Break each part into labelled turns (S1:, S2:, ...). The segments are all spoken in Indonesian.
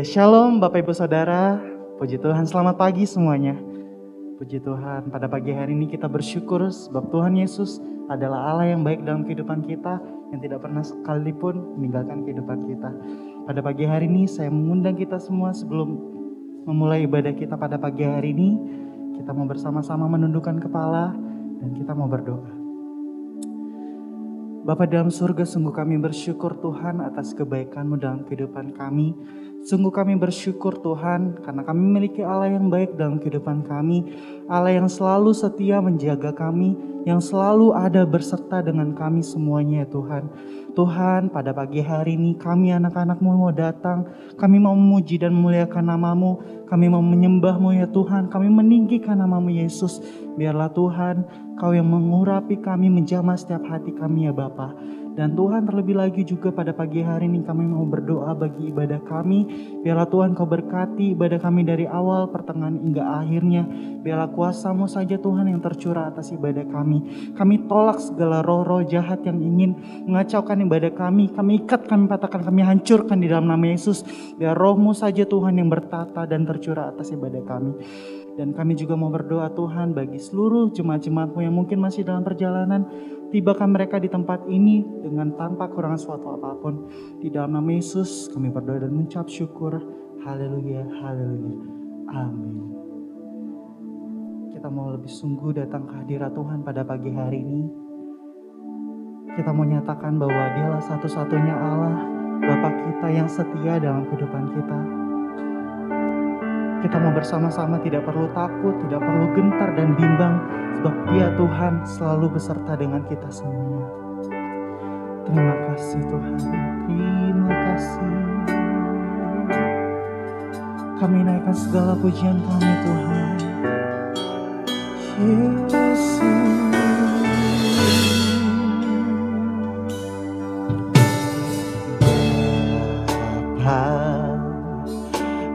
S1: Ya, shalom Bapak Ibu Saudara. Puji Tuhan, selamat pagi semuanya. Puji Tuhan, pada pagi hari ini kita bersyukur sebab Tuhan Yesus adalah Allah yang baik dalam kehidupan kita, yang tidak pernah sekalipun meninggalkan kehidupan kita. Pada pagi hari ini saya mengundang kita semua sebelum memulai ibadah kita pada pagi hari ini, kita mau bersama-sama menundukkan kepala dan kita mau berdoa. Bapa dalam surga, sungguh kami bersyukur Tuhan atas kebaikan-Mu dalam kehidupan kami. Sungguh kami bersyukur Tuhan karena kami memiliki Allah yang baik dalam kehidupan kami. Allah yang selalu setia menjaga kami, yang selalu ada berserta dengan kami semuanya ya Tuhan. Tuhan, pada pagi hari ini kami anak-anak-Mu mau datang. Kami mau memuji dan memuliakan nama-Mu. Kami mau menyembah-Mu ya Tuhan. Kami meninggikan nama-Mu Yesus. Biarlah Tuhan, Kau yang mengurapi kami, menjamah setiap hati kami ya Bapa. Dan Tuhan, terlebih lagi juga pada pagi hari ini kami mau berdoa bagi ibadah kami. Biarlah Tuhan Kau berkati ibadah kami dari awal, pertengahan hingga akhirnya. Biarlah kuasa-Mu saja Tuhan yang tercurah atas ibadah kami. Kami tolak segala roh-roh jahat yang ingin mengacaukan ibadah kami. Kami ikat, kami patahkan, kami hancurkan di dalam nama Yesus. Biar Roh-Mu saja Tuhan yang bertata dan tercurah atas ibadah kami. Dan kami juga mau berdoa Tuhan bagi seluruh jemaat-jemaat-Mu yang mungkin masih dalam perjalanan. Tibakan mereka di tempat ini dengan tanpa kurangan suatu apapun. Di dalam nama Yesus kami berdoa dan mengucap syukur. Haleluya, haleluya, amin. Kita mau lebih sungguh datang ke hadirat Tuhan pada pagi hari ini. Kita mau nyatakan bahwa Dialah satu-satunya Allah, Bapa kita yang setia dalam kehidupan kita. Kita mau bersama-sama, tidak perlu takut, tidak perlu gentar dan bimbang, sebab Dia Tuhan selalu beserta dengan kita semuanya. Terima kasih Tuhan, terima kasih. Kami naikkan segala pujian kami Tuhan. Yesus.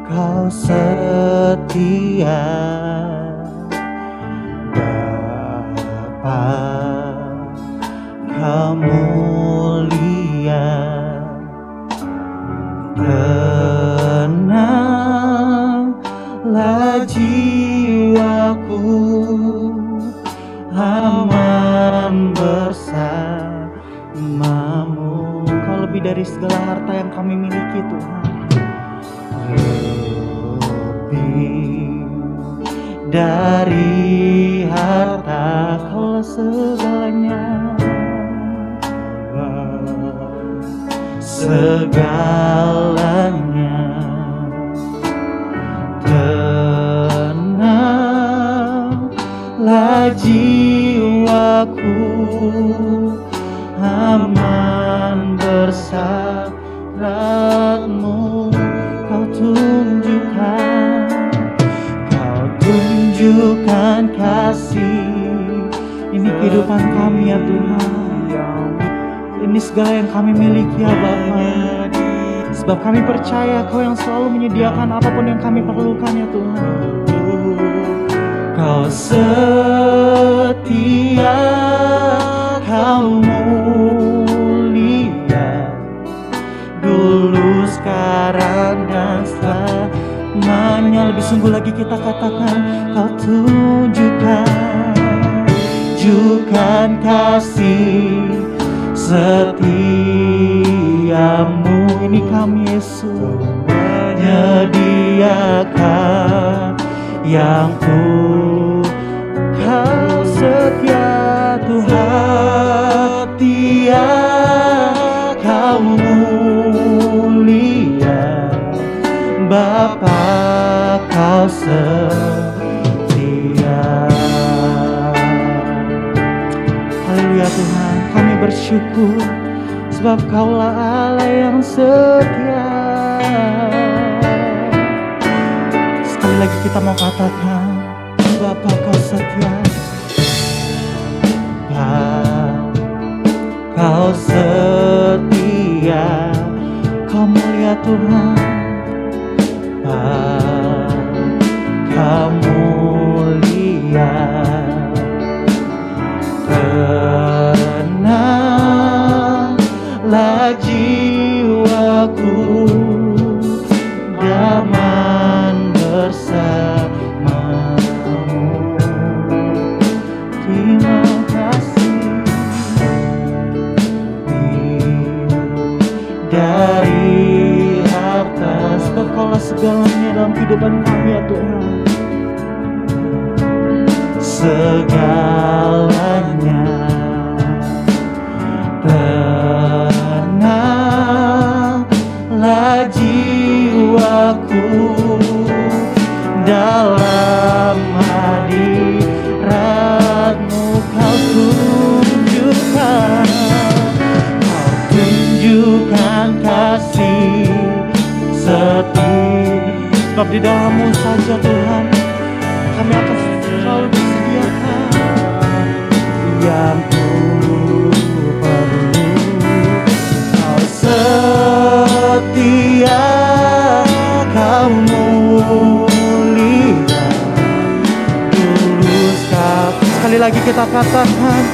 S1: Kau setia, Bapa, Kau mulia, tenanglah jiwaku, aman bersamamu. Kau lebih dari segala harta yang kami miliki Tuhan. Dari harta Kau segalanya, segalanya. Tenanglah jiwaku, aman bersama-Mu. Kau tunjukkan kasih. Ini kehidupan kami ya Tuhan. Ini segala yang kami miliki ya Bapa. Sebab kami percaya Kau yang selalu menyediakan apapun yang kami perlukan ya Tuhan. Kau setia, Kau mulia, dulu, sekarang, dan selamanya. Lebih sungguh lagi kita katakan, Kau tunjukkan kasih setiamu. Ini kami Yesus, menyediakan yang Kau setia Tuhan, setia, Kau mulia, Bapa, Kau setia. Haleluya Tuhan, kami bersyukur sebab Kaulah Allah yang setia. Sekali lagi kita mau katakan, Bapa, Kau setia. Bapa, Kau setia, Kau mulia Tuhan. Kau mulia, tenanglah jiwaku, segalanya dalam kehidupan kami ya Tuhan. Segalanya tenanglah jiwaku dalam hadirat-Mu. Kau tunjukkan kasih setia. Sebab di dalam-Mu saja Tuhan kami akan selalu disediakan yang ku perlu. Kau setia, Kau mulia, tulus Kau. Sekali lagi kita katakan,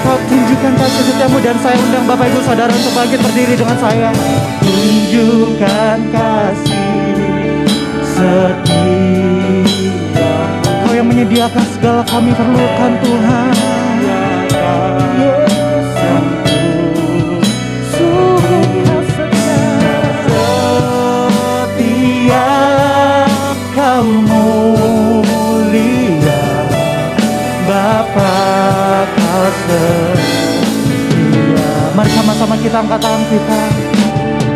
S1: Kau tunjukkan kasih setiamu. Dan saya undang Bapak Ibu Saudara untuk bangkit berdiri dengan saya. Tunjukkan kasih setia. Kau yang menyediakan segala kami perlukan Tuhan. Yesus, sungguh Kau setia, Kau mulia, Bapa Kau setia. Mari sama-sama kita angkat tangan kita.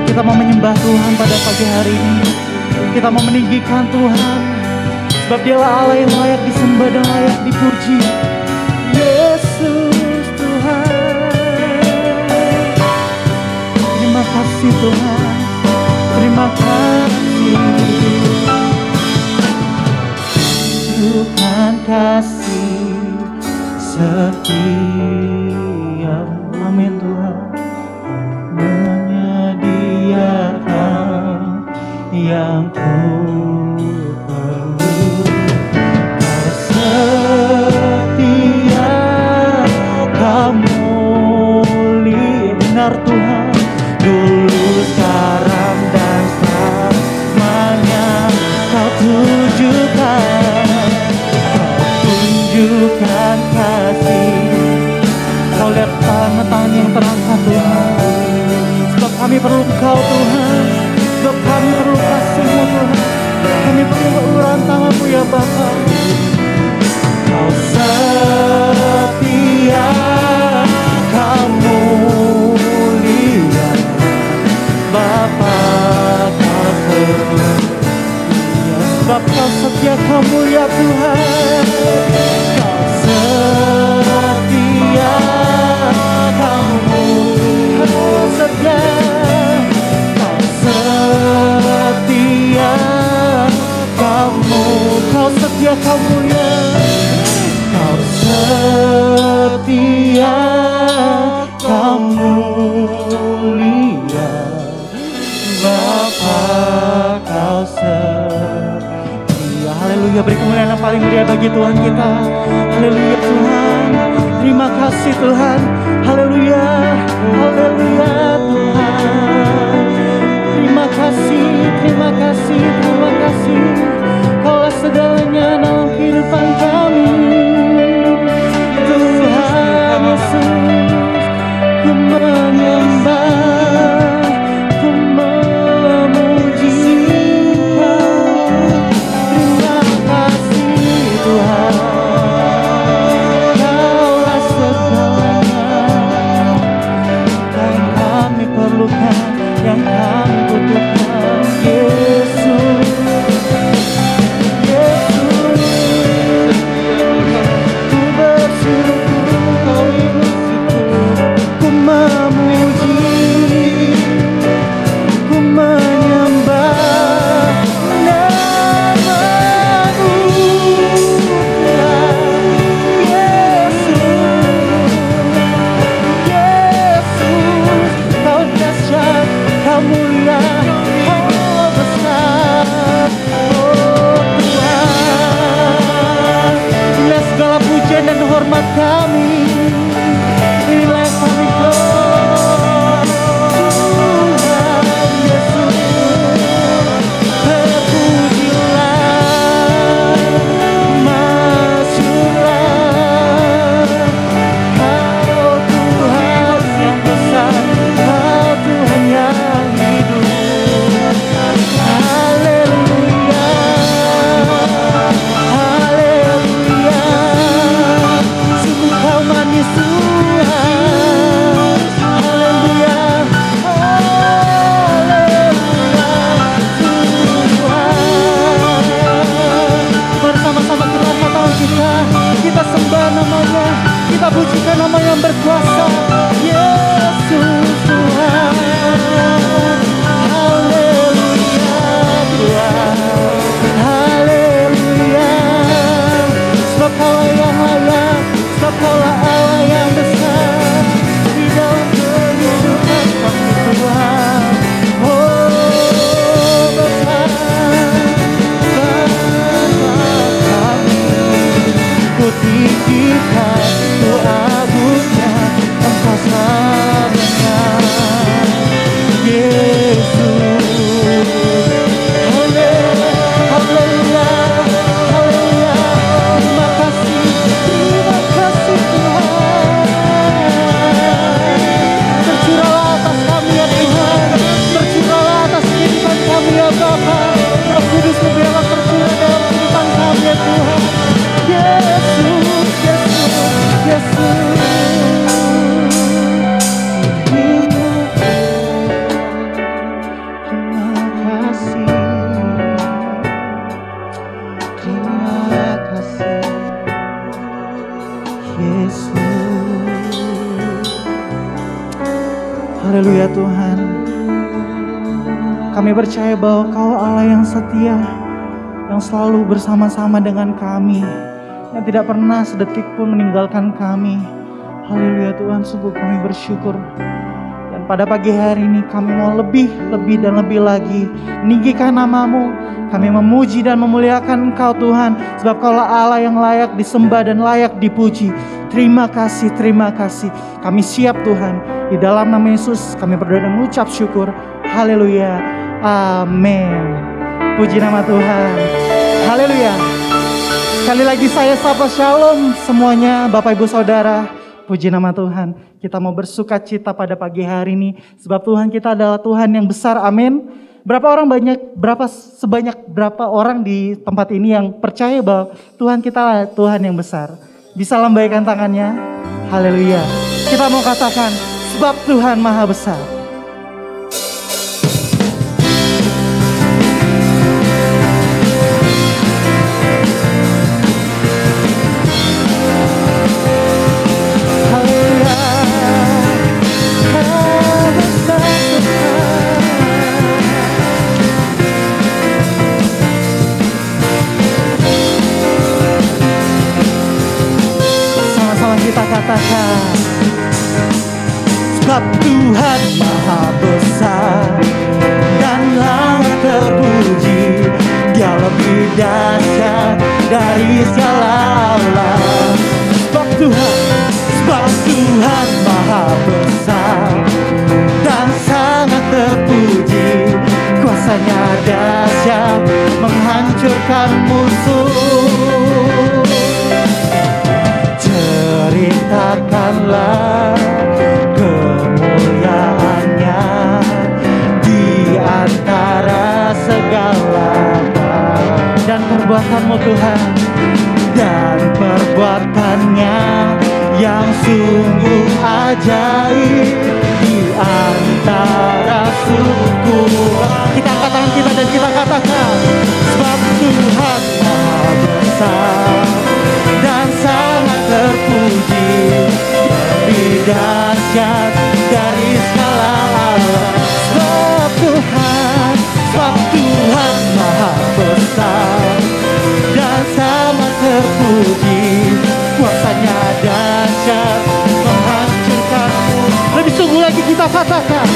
S1: Kita mau menyembah Tuhan pada pagi hari ini. Kita mau meninggikan Tuhan, sebab Dialah Allah yang layak disembah dan layak dipuji. Yesus Tuhan, terima kasih Tuhan, terima kasih. Tunjukkan kasih setia. Amin Tuhan. Menyediakan yang ku perlu. Kau setia, Kau mulia, benar Tuhan, dulu, sekarang, dan selamanya. Kau tunjukkan kasih. Kau lihat tangan-tangan yang terangkat Tuhan. Sebab kami perlu Kau Tuhan. Sebab kami perlu kasih-Mu Tuhan. Kami perlu uluran tangan-Mu ya Bapa. Kau setia, Kau mulia, Bapa Kau setia. Sebab Kau setia, Kau mulia Tuhan. Kau setia, Kau mulia, Kau setia. Kau setia, Kau mulia, Kau setia, Kau mulia, Bapa Kau setia. Haleluya, beri kemuliaan yang paling mulia bagi Tuhan kita. Haleluya Tuhan, terima kasih Tuhan. Haleluya, haleluya Tuhan. Terima kasih, terima kasih, terima kasih. Kaulah segalanya dalam kehidupan kami. Tuhan Yesus, ku menyembah, ku memuji Kau. Terima kasih Tuhan. Kaulah segalanya yang kami perlukan, yang kami butuhkan. Yesus, Haleluya Tuhan. Kami percaya bahwa Kau Allah yang setia, yang selalu bersama-sama dengan kami, yang tidak pernah sedetik pun meninggalkan kami. Haleluya Tuhan, sungguh kami bersyukur. Dan pada pagi hari ini kami mau lebih dan lebih lagi meninggikan nama-Mu. Kami memuji dan memuliakan Engkau Tuhan, sebab Kaulah Allah yang layak disembah dan layak dipuji. Terima kasih, terima kasih. Kami siap Tuhan. Di dalam nama Yesus kami berdoa dan mengucap syukur. Haleluya. Amin. Puji nama Tuhan. Haleluya. Sekali lagi saya sapa shalom semuanya Bapak Ibu Saudara. Puji nama Tuhan. Kita mau bersuka cita pada pagi hari ini, sebab Tuhan kita adalah Tuhan yang besar. Amin. Berapa orang di tempat ini yang percaya bahwa Tuhan kita adalah Tuhan yang besar? Bisa lambaikan tangannya. Haleluya. Kita mau katakan, sebab Tuhan Maha Besar. Kita katakan, sebab Tuhan Maha Besar dan layak terpuji. Dia lebih dahsyat dari segala alam. Sebab Tuhan Maha Besar dan sangat terpuji. Kuasanya dahsyat menghancurkan musuh. Ceritakanlah kemuliaannya di antara segala dan perbuatan-Mu Tuhan, dan perbuatannya yang sungguh ajaib di antara suku. Kita angkat tangan kita dan kita katakan, sebab Tuhan Maha Besar dan sangat terpuji, lebih dahsyat dari segala alam. Sebab Tuhan Maha Besar dan sangat terpuji. Kuasanya dahsyat menghancurkanmu. Lebih sungguh lagi kita katakan,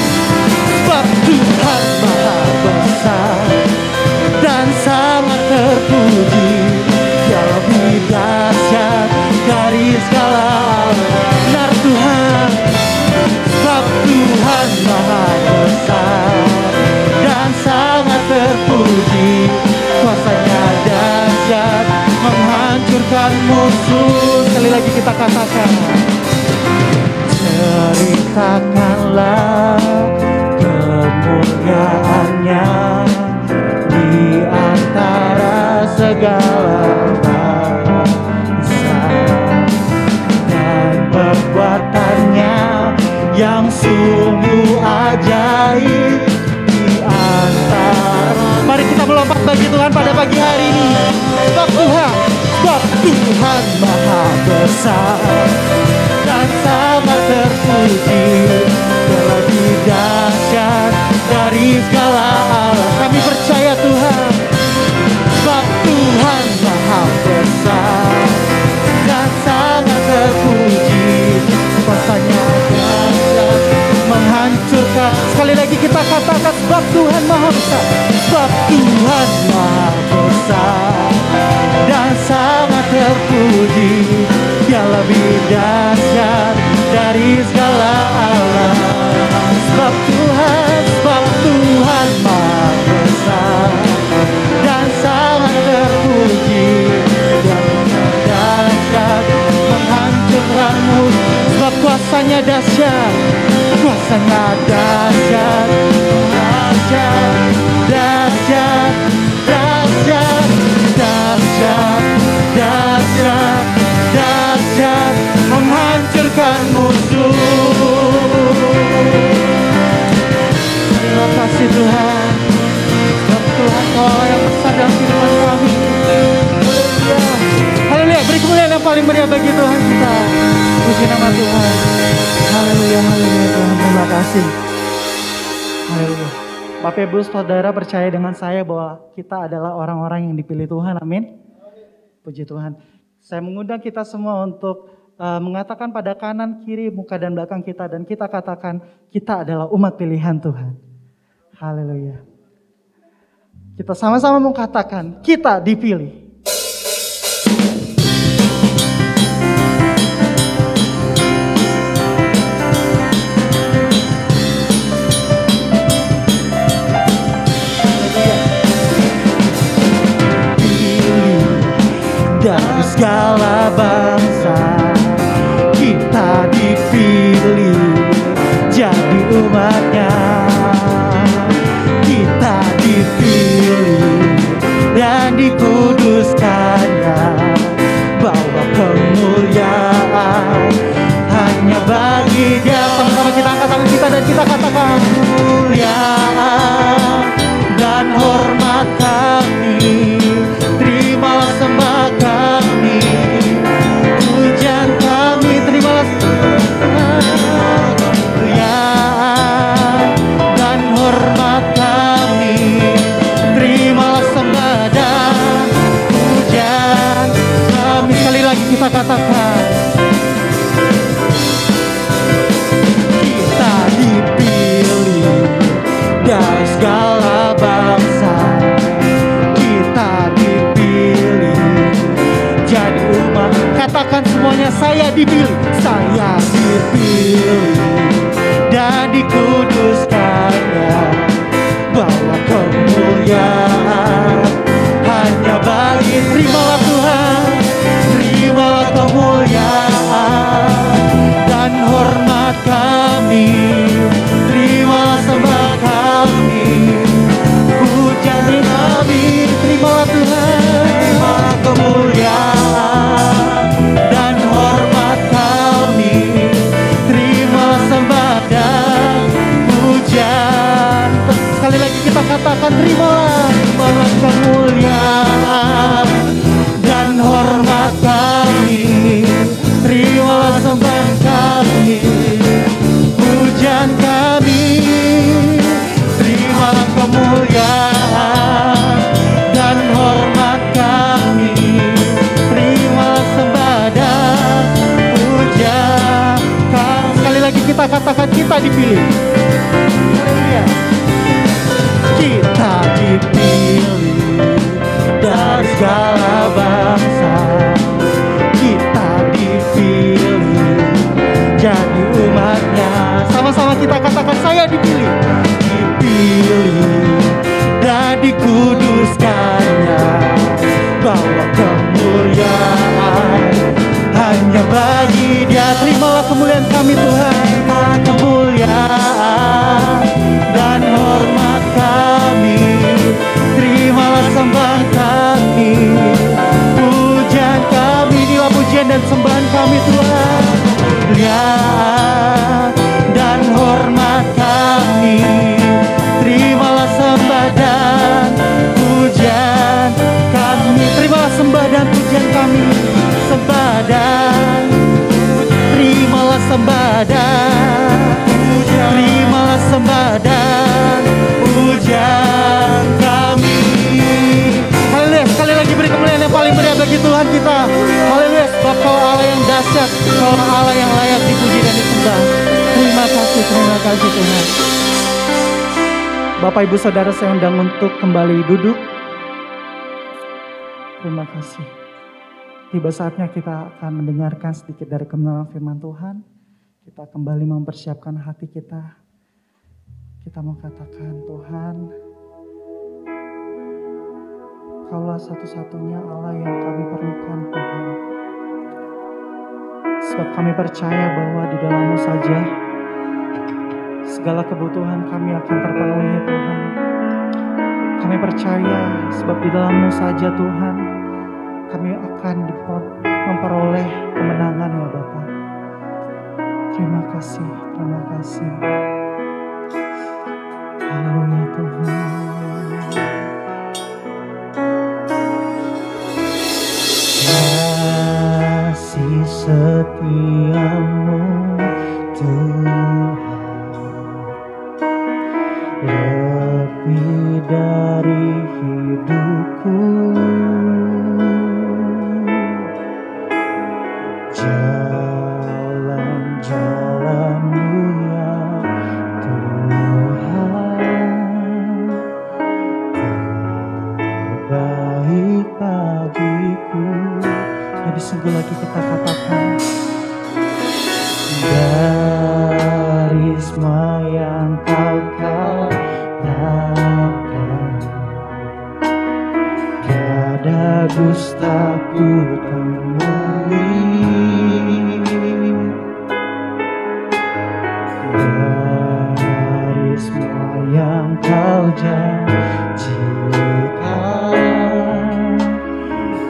S1: sebab Tuhan Maha Besar dan sangat terpuji. Dia lebih dahsyat dari segala alam. Benar Tuhan, sebab Tuhan Maha Besar dan sangat terpuji. Kuasanya dahsyat menghancurkan musuh. Sekali lagi kita katakan, ceritakanlah kemuliaannya di antara segala bangsa, dan perbuatannya yang sungguh ajaib di antara. Mari kita melompat bagi Tuhan pada pagi hari ini. Sebab Tuhan Maha Besar dan sangat terpuji. Dia lebih dahsyat dari segala alam. Kami percaya Tuhan, sebab Tuhan Maha Besar dan sangat terpuji. Kuasanya dahsyat menghancurkan. Sekali lagi kita katakan, sebab Tuhan Maha Besar. Sebab Tuhan Maha Besar dan sangat terpuji. Dia lebih dahsyat dari segala alam. Sebab Tuhan Maha Besar dan sangat terpuji. Dia lebih dahsyat menghancurkanmu. Sebab kuasanya dahsyat, kuasanya dahsyat, dahsyat, dahsyat, dahsyat, dahsyat, dahsyat, dahsyat, menghancurkan musuh. Terima kasih Tuhan, sebab Tuhan Kau yang besar dalam kehidupan kami. Haleluya, haleluya. Beri kemuliaan yang paling meriah bagi Tuhan kita. Puji nama Tuhan. Haleluya, haleluya Tuhan. Terima kasih. Bapak Ibu Saudara percaya dengan saya bahwa kita adalah orang-orang yang dipilih Tuhan, amin. Puji Tuhan. Saya mengundang kita semua untuk mengatakan pada kanan, kiri, muka dan belakang kita. Dan kita katakan kita adalah umat pilihan Tuhan. Haleluya. Kita sama-sama mengatakan kita dipilih. Dari segala bangsa kita dipilih jadi umatnya. Kita dipilih dan dikuduskannya, bawa kemuliaan hanya bagi Dia. Sama-sama kita angkat tangan kita dan kita katakan kemuliaan dan hormat kami, terimalah sembah kami, pujian kami, terimalah kemuliaan dan hormat kami, terimalah sembah dan pujian kami. Sekali lagi kita katakan kita dipilih dari segala bangsa, kita dipilih jadi umat. Katakan semuanya, saya dipilih, saya dipilih dan dikuduskannya, bawa kemuliaan hanya bagi. Terimalah Tuhan, terimalah kemuliaan dan hormat kami, terimalah sembah kami, pujian kami, terimalah Tuhan, terimalah kemuliaan dan hormat kami, terimalah sembah dan pujian. Sekali lagi kita katakan terimalah, terimalah kemuliaan dan hormat kami, terimalah sembah kami, pujian kami, terimalah kemuliaan dan hormat kami, terimalah sembah dan pujian kami. Sekali lagi kita katakan kita dipilih. Haleluya. Kita dipilih dari segala bangsa, kita dipilih jadi umatnya. Sama-sama kita katakan saya dipilih, dipilih dan dikuduskannya, bawa kemuliaan hanya bagi Dia. Terimalah kemuliaan kami Tuhan, terimalah kemuliaan dan hormat kami, terimalah sembah kami, pujian kami. Inilah pujian dan sembahan kami Tuhan, kemuliaan dan hormat kami, terimalah sembah dan pujian kami, terimalah sembah dan pujian kami, sembah dan terimalah sembah dan pujian, terimalah sembah dan pujian kami. Haleluya, sekali lagi beri kemuliaan yang paling meriah bagi Tuhan kita. Haleluya, sebab Kau Allah yang dahsyat, Kau Allah yang layak dipuji dan disembah. Terima kasih Tuhan. Bapak Ibu Saudara saya undang untuk kembali duduk. Terima kasih. Tiba saatnya kita akan mendengarkan sedikit dari kebenaran firman Tuhan. Kita kembali mempersiapkan hati kita. Kita mau katakan, Tuhan, Kaulah satu-satunya Allah yang kami perlukan Tuhan. Sebab kami percaya bahwa di dalam-Mu saja segala kebutuhan kami akan terpenuhi Tuhan. Kami percaya sebab di dalam-Mu saja Tuhan kami akan memperoleh kemenangan ya Bapa. Terima kasih, terima kasih. Haleluya Tuhan. Kasih setiamu Tuhan bagiku. Lebih sungguh lagi kita katakan, dari semua yang kau katakan, tiada dusta ku temui. Dari semua yang kau janjikan,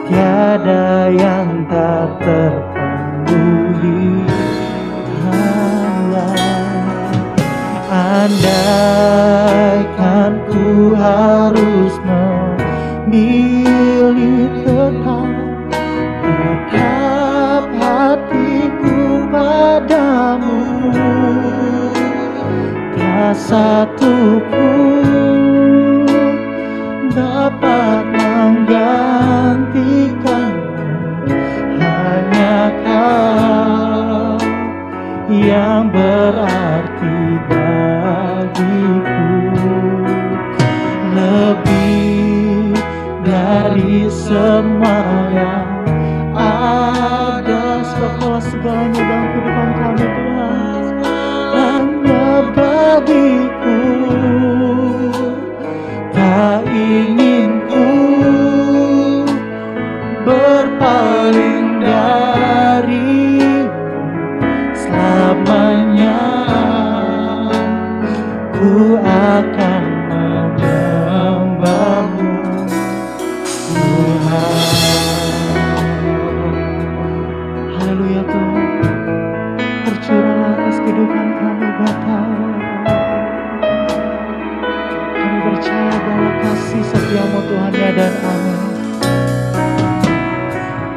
S1: tiada yang tak terpenuhi. Andaikan ku harus memilih tetap hatiku padamu, tak satu pun dapat menggantikanmu. Hanya Kau yang berarti bagiku, lebih dari semua yang ada. Sebab Kaulah segalanya dalam kehidupan kami, Tuhan. Hanya bagiku, tak ingin ku berpaling dari selamanya. Ku akan menyembah-Mu, Tuhan. Haleluya Tuhan, tercurahlah atas kehidupan kami Bapa. Kami percaya bahwa kasih setia-Mu Tuhan ya dan amin.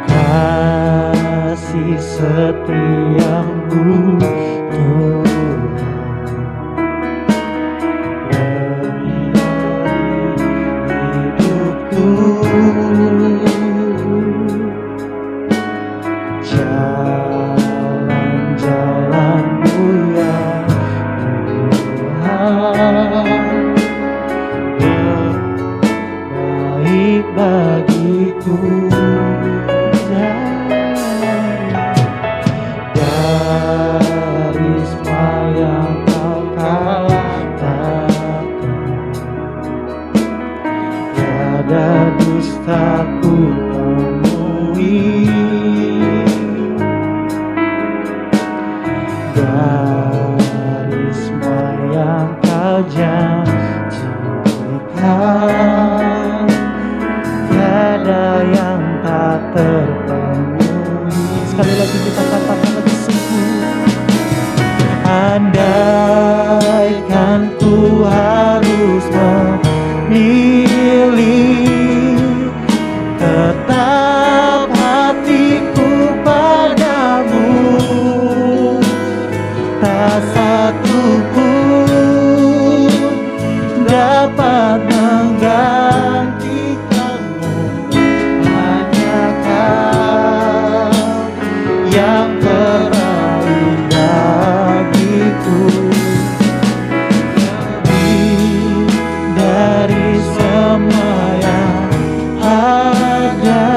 S1: Kasih setia-Mu Tuhan, jalan-jalan-Mu ya Tuhan, baik bagiku. Dari semua yang Kau katakan, tiada dusta ku temui. Dari semua yang Kau janjikan, tiada yang tak terpenuhi. Sekali lagi kita katakan lebih sungguh, andaikan ku harus memilih tetap hatiku padamu, tak satu pun dapat menggantikanmu. Hanya Kau yang terbaik bagiku, lebih dari semua yang ada.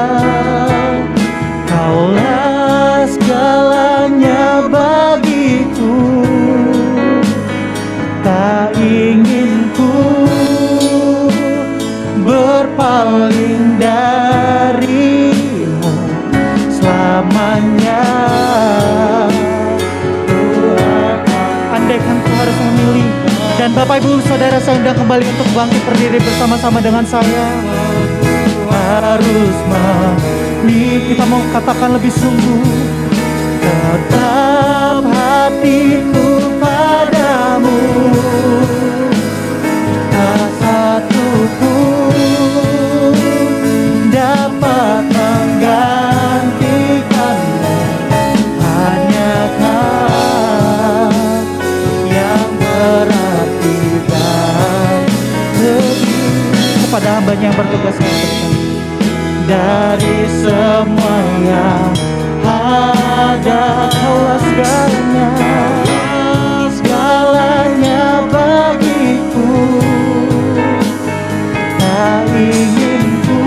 S1: Kaulah segalanya bagiku, tak ingin ku berpaling dari-Mu selamanya. Andaikan ku harus memilih, dan Bapak Ibu Saudara saya undang kembali untuk bangkit berdiri bersama-sama dengan saya. Harus memilih, kita mau katakan lebih sungguh, tetap hatiku padamu, tak satu pun dapat menggantikanmu. Hanya Kau yang berarti baik. Kepada hamba-Nya yang bertugas dari semua yang ada, Kaulah segalanya, segalanya bagiku, tak ingin ku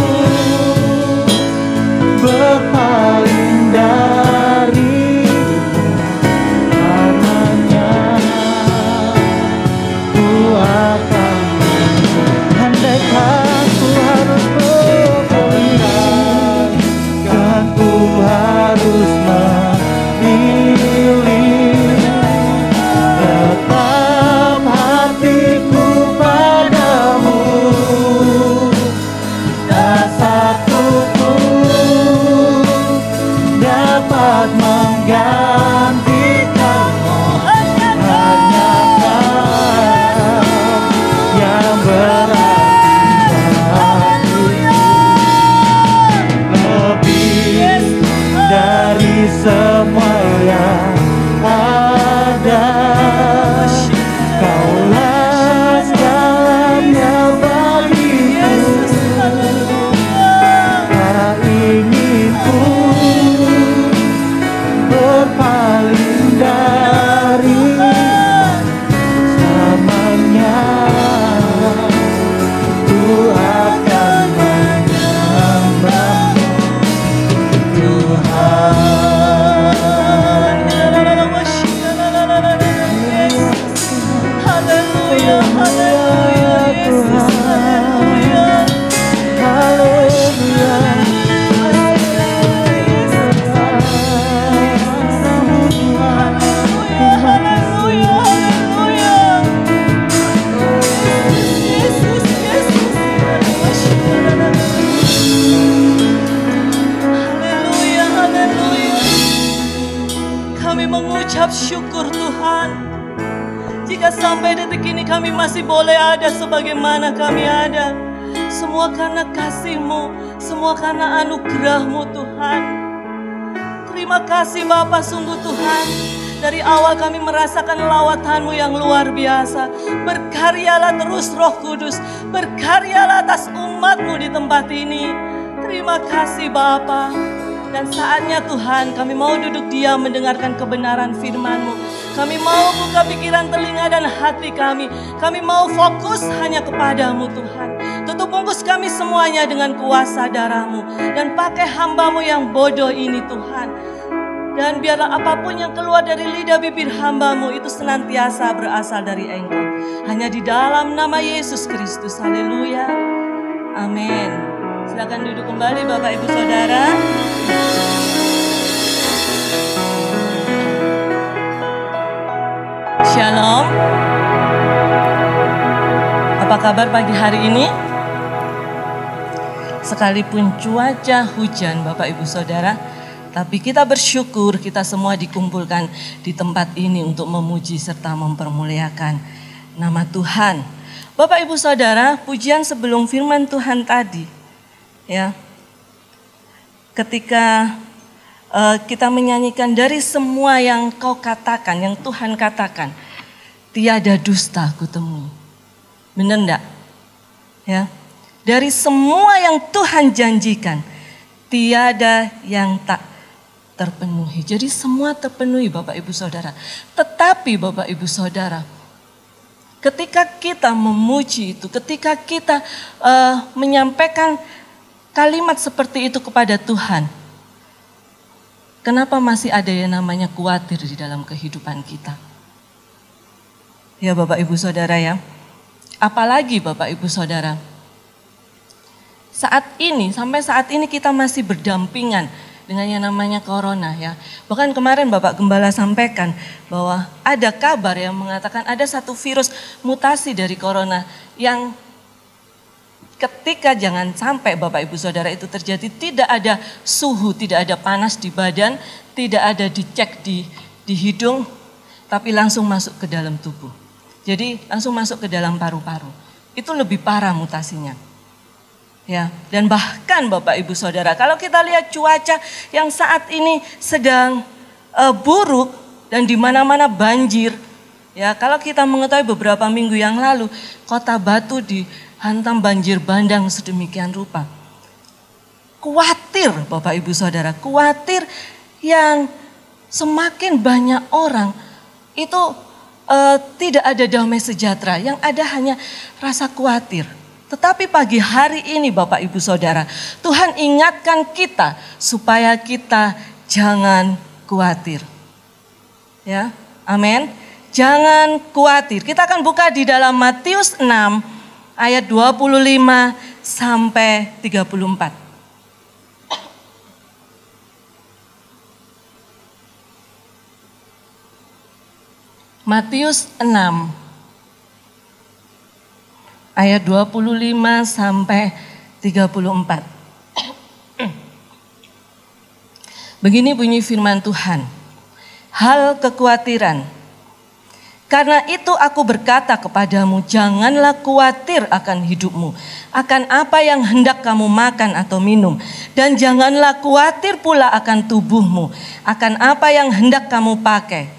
S2: mengucap syukur Tuhan. Jika sampai detik ini kami masih boleh ada sebagaimana kami ada, semua karena kasih-Mu, semua karena anugerah-Mu Tuhan. Terima kasih Bapa, sungguh Tuhan. Dari awal kami merasakan lawatan-Mu yang luar biasa. Berkaryalah terus Roh Kudus, berkaryalah atas umat-Mu di tempat ini. Terima kasih Bapa. Dan saatnya Tuhan, kami mau duduk diam mendengarkan kebenaran firman-Mu. Kami mau buka pikiran, telinga, dan hati kami. Kami mau fokus hanya kepada-Mu Tuhan. Tutup bungkus kami semuanya dengan kuasa darah-Mu. Dan pakai hamba-Mu yang bodoh ini Tuhan. Dan biarlah apapun yang keluar dari lidah bibir hamba-Mu itu senantiasa berasal dari Engkau. Hanya di dalam nama Yesus Kristus. Haleluya. Amin. Silakan duduk kembali Bapak Ibu Saudara. Shalom. Apa kabar pagi hari ini? Sekalipun cuaca hujan Bapak Ibu Saudara, tapi kita bersyukur kita semua dikumpulkan di tempat ini untuk memuji serta mempermuliakan nama Tuhan. Bapak Ibu Saudara, pujian sebelum firman Tuhan tadi, ya, ketika kita menyanyikan dari semua yang Kau katakan, yang Tuhan katakan, tiada dusta ku temui. Benar enggak? Ya, dari semua yang Tuhan janjikan, tiada yang tak terpenuhi. Jadi semua terpenuhi Bapak Ibu Saudara. Tetapi Bapak Ibu Saudara, ketika kita memuji itu, ketika kita menyampaikan kalimat seperti itu kepada Tuhan, kenapa masih ada yang namanya khawatir di dalam kehidupan kita? Ya Bapak Ibu Saudara ya, apalagi Bapak Ibu Saudara, sampai saat ini kita masih berdampingan dengan yang namanya corona ya. Bahkan kemarin Bapak Gembala sampaikan bahwa ada kabar yang mengatakan ada satu virus mutasi dari corona yang ketika jangan sampai Bapak Ibu Saudara itu terjadi, tidak ada suhu, tidak ada panas di badan, tidak ada dicek di hidung, tapi langsung masuk ke dalam tubuh. Jadi langsung masuk ke dalam paru-paru. Itu lebih parah mutasinya. Ya, dan bahkan Bapak Ibu Saudara, kalau kita lihat cuaca yang saat ini sedang buruk dan di mana-mana banjir. Ya, kalau kita mengetahui beberapa minggu yang lalu Kota Batu dihantam banjir bandang sedemikian rupa. Khawatir Bapak Ibu Saudara, khawatir yang semakin banyak orang itu tidak ada damai sejahtera, yang ada hanya rasa khawatir. Tetapi pagi hari ini Bapak Ibu Saudara, Tuhan ingatkan kita supaya kita jangan khawatir. Ya, amin. Jangan khawatir. Kita akan buka di dalam Matius 6 ayat 25 sampai 34. Matius 6 ayat 25 sampai 34. Begini bunyi firman Tuhan. Hal kekhawatiran. Karena itu aku berkata kepadamu, janganlah khawatir akan hidupmu, akan apa yang hendak kamu makan atau minum. Dan janganlah khawatir pula akan tubuhmu, akan apa yang hendak kamu pakai.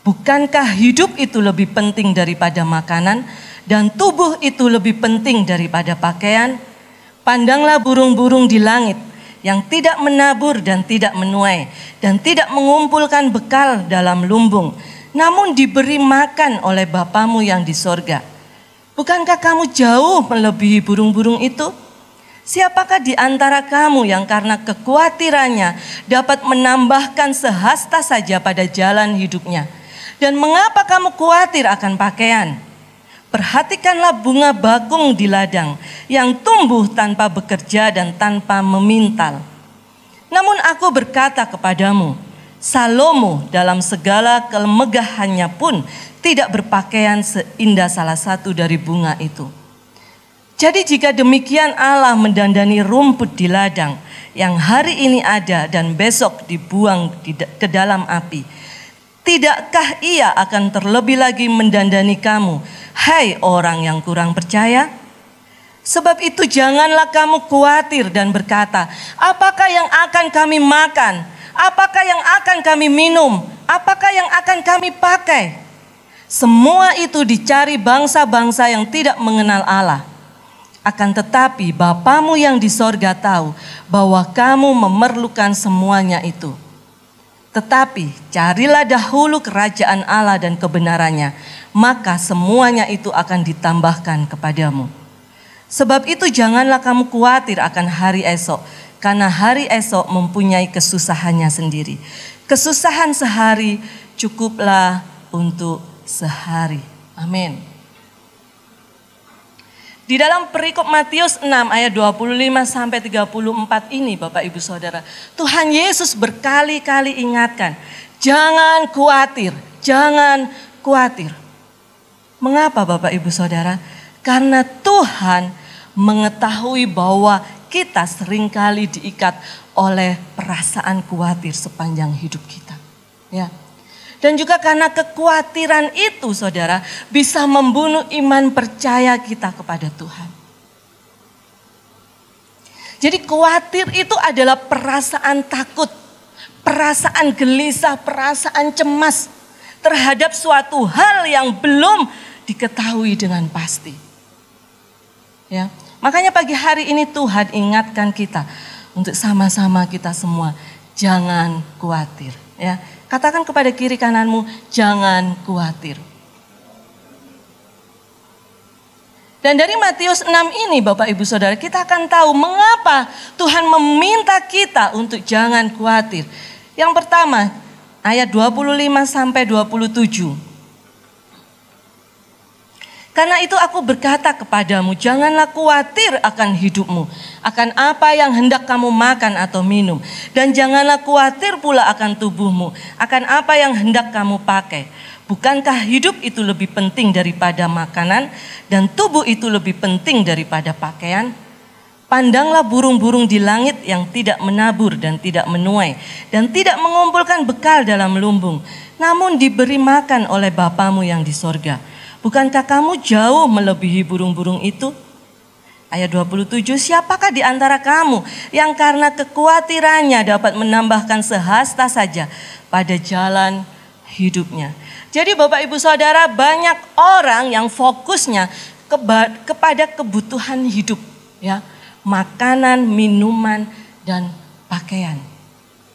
S2: Bukankah hidup itu lebih penting daripada makanan, dan tubuh itu lebih penting daripada pakaian? Pandanglah burung-burung di langit yang tidak menabur dan tidak menuai, dan tidak mengumpulkan bekal dalam lumbung, namun diberi makan oleh Bapamu yang di sorga. Bukankah kamu jauh melebihi burung-burung itu? Siapakah di antara kamu yang karena kekhawatirannya dapat menambahkan sehasta saja pada jalan hidupnya? Dan mengapa kamu khawatir akan pakaian? Perhatikanlah bunga bakung di ladang yang tumbuh tanpa bekerja dan tanpa memintal. Namun aku berkata kepadamu, Salomo dalam segala kemegahannya pun tidak berpakaian seindah salah satu dari bunga itu. Jadi jika demikian Allah mendandani rumput di ladang yang hari ini ada dan besok dibuang ke dalam api, Tidakkah ia akan terlebih lagi mendandani kamu, hai orang yang kurang percaya? Sebab itu janganlah kamu khawatir dan berkata, apakah yang akan kami makan? Apakah yang akan kami minum? Apakah yang akan kami pakai? Semua itu dicari bangsa-bangsa yang tidak mengenal Allah. Akan tetapi Bapamu yang di sorga tahu bahwa kamu memerlukan semuanya itu. Tetapi carilah dahulu kerajaan Allah dan kebenarannya, maka semuanya itu akan ditambahkan kepadamu. Sebab itu janganlah kamu khawatir akan hari esok, karena hari esok mempunyai kesusahannya sendiri. Kesusahan sehari cukuplah untuk sehari. Amin. Di dalam perikop Matius 6 ayat 25 sampai 34 ini Bapak Ibu Saudara, Tuhan Yesus berkali-kali ingatkan, jangan khawatir, jangan khawatir. Mengapa Bapak Ibu Saudara? Karena Tuhan mengetahui bahwa kita seringkali diikat oleh perasaan khawatir sepanjang hidup kita. Ya. Dan juga karena kekhawatiran itu saudara bisa membunuh iman percaya kita kepada Tuhan. Jadi khawatir itu adalah perasaan takut, perasaan gelisah, perasaan cemas terhadap suatu hal yang belum diketahui dengan pasti. Ya, makanya pagi hari ini Tuhan ingatkan kita untuk sama-sama kita semua jangan khawatir. Ya, katakan kepada kiri kananmu, jangan khawatir. Dan dari Matius 6 ini Bapak Ibu Saudara, kita akan tahu mengapa Tuhan meminta kita untuk jangan khawatir. Yang pertama, ayat 25 sampai 27. Karena itu aku berkata kepadamu, janganlah khawatir akan hidupmu, akan apa yang hendak kamu makan atau minum. Dan janganlah khawatir pula akan tubuhmu, akan apa yang hendak kamu pakai. Bukankah hidup itu lebih penting daripada makanan, dan tubuh itu lebih penting daripada pakaian? Pandanglah burung-burung di langit yang tidak menabur dan tidak menuai, dan tidak mengumpulkan bekal dalam lumbung, namun diberi makan oleh Bapamu yang di sorga. Bukankah kamu jauh melebihi burung-burung itu? Ayat 27, siapakah di antara kamu yang karena kekhawatirannya dapat menambahkan sehasta saja pada jalan hidupnya? Jadi Bapak Ibu Saudara, banyak orang yang fokusnya kepada kebutuhan hidup, ya, makanan, minuman, dan pakaian.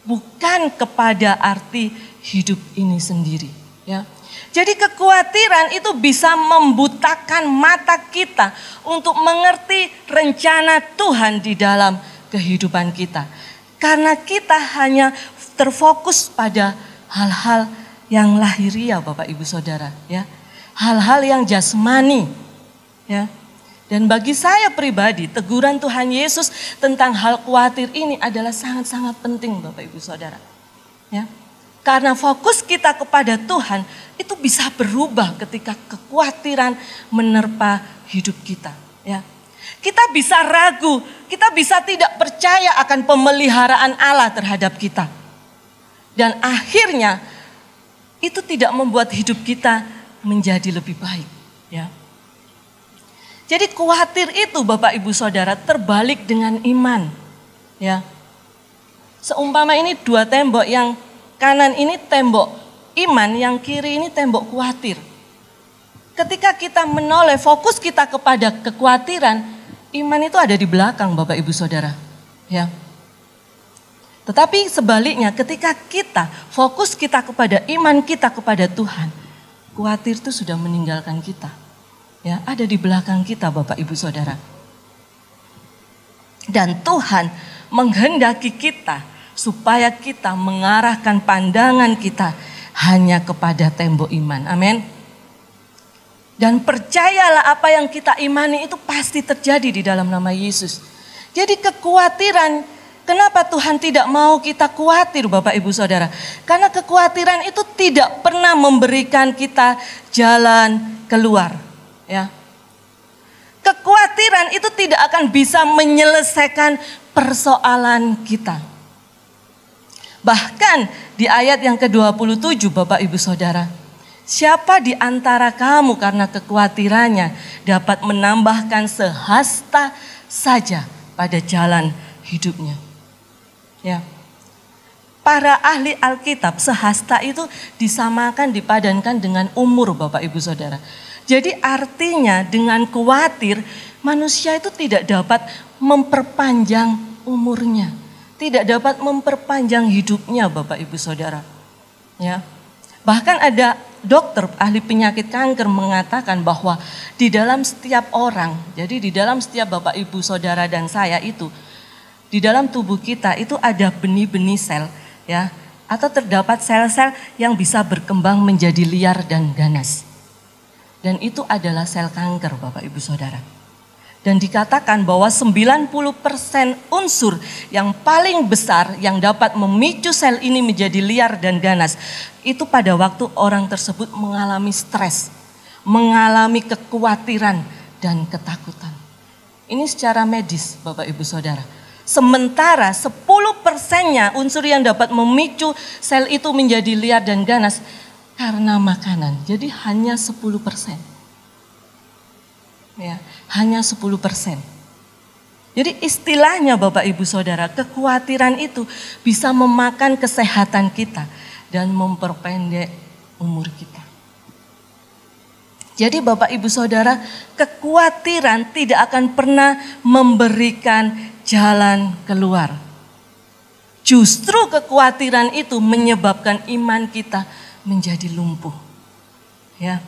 S2: Bukan kepada arti hidup ini sendiri, ya. Jadi kekhawatiran itu bisa membutakan mata kita untuk mengerti rencana Tuhan di dalam kehidupan kita. Karena kita hanya terfokus pada hal-hal yang lahiriah Bapak Ibu Saudara, ya. Hal-hal yang jasmani, ya. Dan bagi saya pribadi, teguran Tuhan Yesus tentang hal khawatir ini adalah sangat-sangat penting Bapak Ibu Saudara, ya. Karena fokus kita kepada Tuhan itu bisa berubah ketika kekhawatiran menerpa hidup kita. Ya, kita bisa ragu, kita bisa tidak percaya akan pemeliharaan Allah terhadap kita. Dan akhirnya itu tidak membuat hidup kita menjadi lebih baik. Ya. Jadi khawatir itu Bapak Ibu Saudara terbalik dengan iman. Ya. Seumpama ini dua tembok, yang kanan ini tembok iman, yang kiri ini tembok khawatir. Ketika kita menoleh fokus kita kepada kekhawatiran, iman itu ada di belakang Bapak Ibu Saudara. Ya. Tetapi sebaliknya ketika kita fokus kita kepada iman kita kepada Tuhan, khawatir itu sudah meninggalkan kita. Ya, ada di belakang kita Bapak Ibu Saudara. Dan Tuhan menghendaki kita supaya kita mengarahkan pandangan kita hanya kepada tembok iman. Amin. Dan percayalah apa yang kita imani itu pasti terjadi di dalam nama Yesus. Jadi kekhawatiran, kenapa Tuhan tidak mau kita khawatir Bapak Ibu Saudara? Karena kekhawatiran itu tidak pernah memberikan kita jalan keluar. Ya. Kekhawatiran itu tidak akan bisa menyelesaikan persoalan kita. Bahkan di ayat yang ke-27 Bapak Ibu Saudara, siapa di antara kamu karena kekhawatirannya dapat menambahkan sehasta saja pada jalan hidupnya. Ya. Para ahli Alkitab sehasta itu disamakan, dipadankan dengan umur Bapak Ibu Saudara. Jadi artinya dengan khawatir manusia itu tidak dapat memperpanjang umurnya. Tidak dapat memperpanjang hidupnya Bapak Ibu Saudara. Ya. Bahkan ada dokter ahli penyakit kanker mengatakan bahwa di dalam setiap orang, jadi di dalam setiap Bapak Ibu Saudara dan saya itu, di dalam tubuh kita itu ada benih-benih sel, ya, atau terdapat sel-sel yang bisa berkembang menjadi liar dan ganas. Dan itu adalah sel kanker Bapak Ibu Saudara. Dan dikatakan bahwa 90% unsur yang paling besar yang dapat memicu sel ini menjadi liar dan ganas, itu pada waktu orang tersebut mengalami stres, mengalami kekhawatiran dan ketakutan. Ini secara medis Bapak Ibu Saudara. Sementara 10%-nya unsur yang dapat memicu sel itu menjadi liar dan ganas karena makanan. Jadi hanya 10%. Ya, hanya 10%. Jadi istilahnya Bapak Ibu Saudara, kekhawatiran itu bisa memakan kesehatan kita dan memperpendek umur kita. Jadi Bapak Ibu Saudara, kekhawatiran tidak akan pernah memberikan jalan keluar. Justru kekhawatiran itu menyebabkan iman kita menjadi lumpuh. Ya.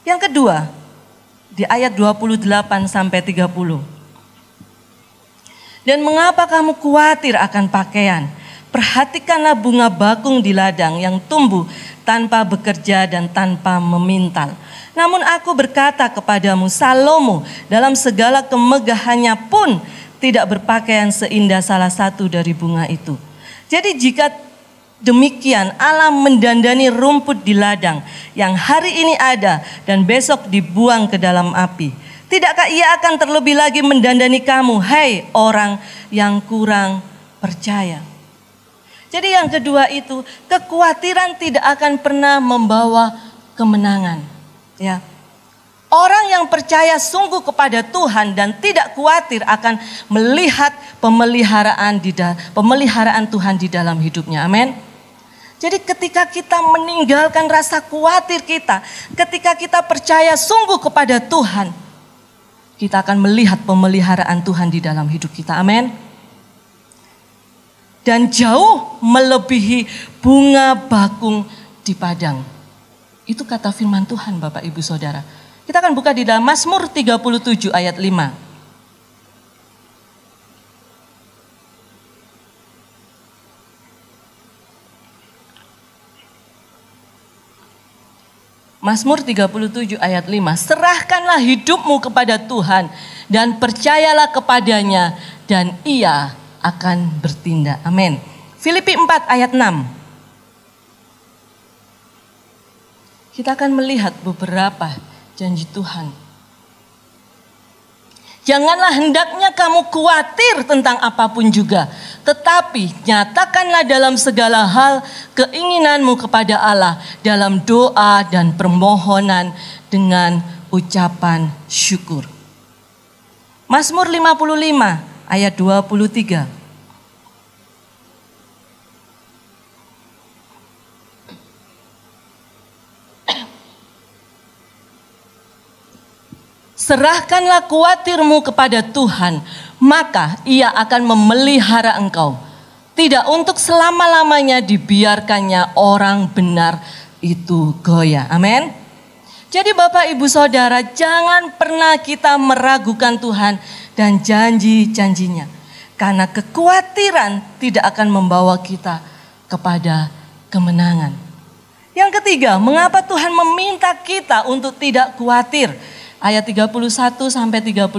S2: Yang kedua, di ayat 28 sampai 30. Dan mengapa kamu khawatir akan pakaian? Perhatikanlah bunga bakung di ladang yang tumbuh tanpa bekerja dan tanpa memintal. Namun aku berkata kepadamu, Salomo dalam segala kemegahannya pun tidak berpakaian seindah salah satu dari bunga itu. Jadi jika demikian Allah mendandani rumput di ladang yang hari ini ada dan besok dibuang ke dalam api. Tidakkah ia akan terlebih lagi mendandani kamu, hai orang yang kurang percaya? Jadi yang kedua itu, kekhawatiran tidak akan pernah membawa kemenangan. Ya. Orang yang percaya sungguh kepada Tuhan dan tidak khawatir akan melihat pemeliharaan Tuhan di dalam hidupnya. Amin. Jadi ketika kita meninggalkan rasa khawatir kita, ketika kita percaya sungguh kepada Tuhan, kita akan melihat pemeliharaan Tuhan di dalam hidup kita. Amin. Dan jauh melebihi bunga bakung di padang. Itu kata firman Tuhan Bapak Ibu Saudara. Kita akan buka di dalam Mazmur 37 ayat 5. Mazmur 37 ayat 5. Serahkanlah hidupmu kepada Tuhan dan percayalah kepadanya dan ia akan bertindak. Amin. Filipi 4 ayat 6. Kita akan melihat beberapa janji Tuhan. Janganlah hendaknya kamu khawatir tentang apapun juga, tetapi nyatakanlah dalam segala hal keinginanmu kepada Allah dalam doa dan permohonan dengan ucapan syukur. Mazmur 55 ayat 23. Serahkanlah khawatirmu kepada Tuhan, maka ia akan memelihara engkau. Tidak untuk selama-lamanya dibiarkannya orang benar itu goyah. Amin. Jadi Bapak Ibu Saudara, jangan pernah kita meragukan Tuhan dan janji-janjinya. Karena kekhawatiran tidak akan membawa kita kepada kemenangan. Yang ketiga, mengapa Tuhan meminta kita untuk tidak khawatir? Ayat 31 sampai 34.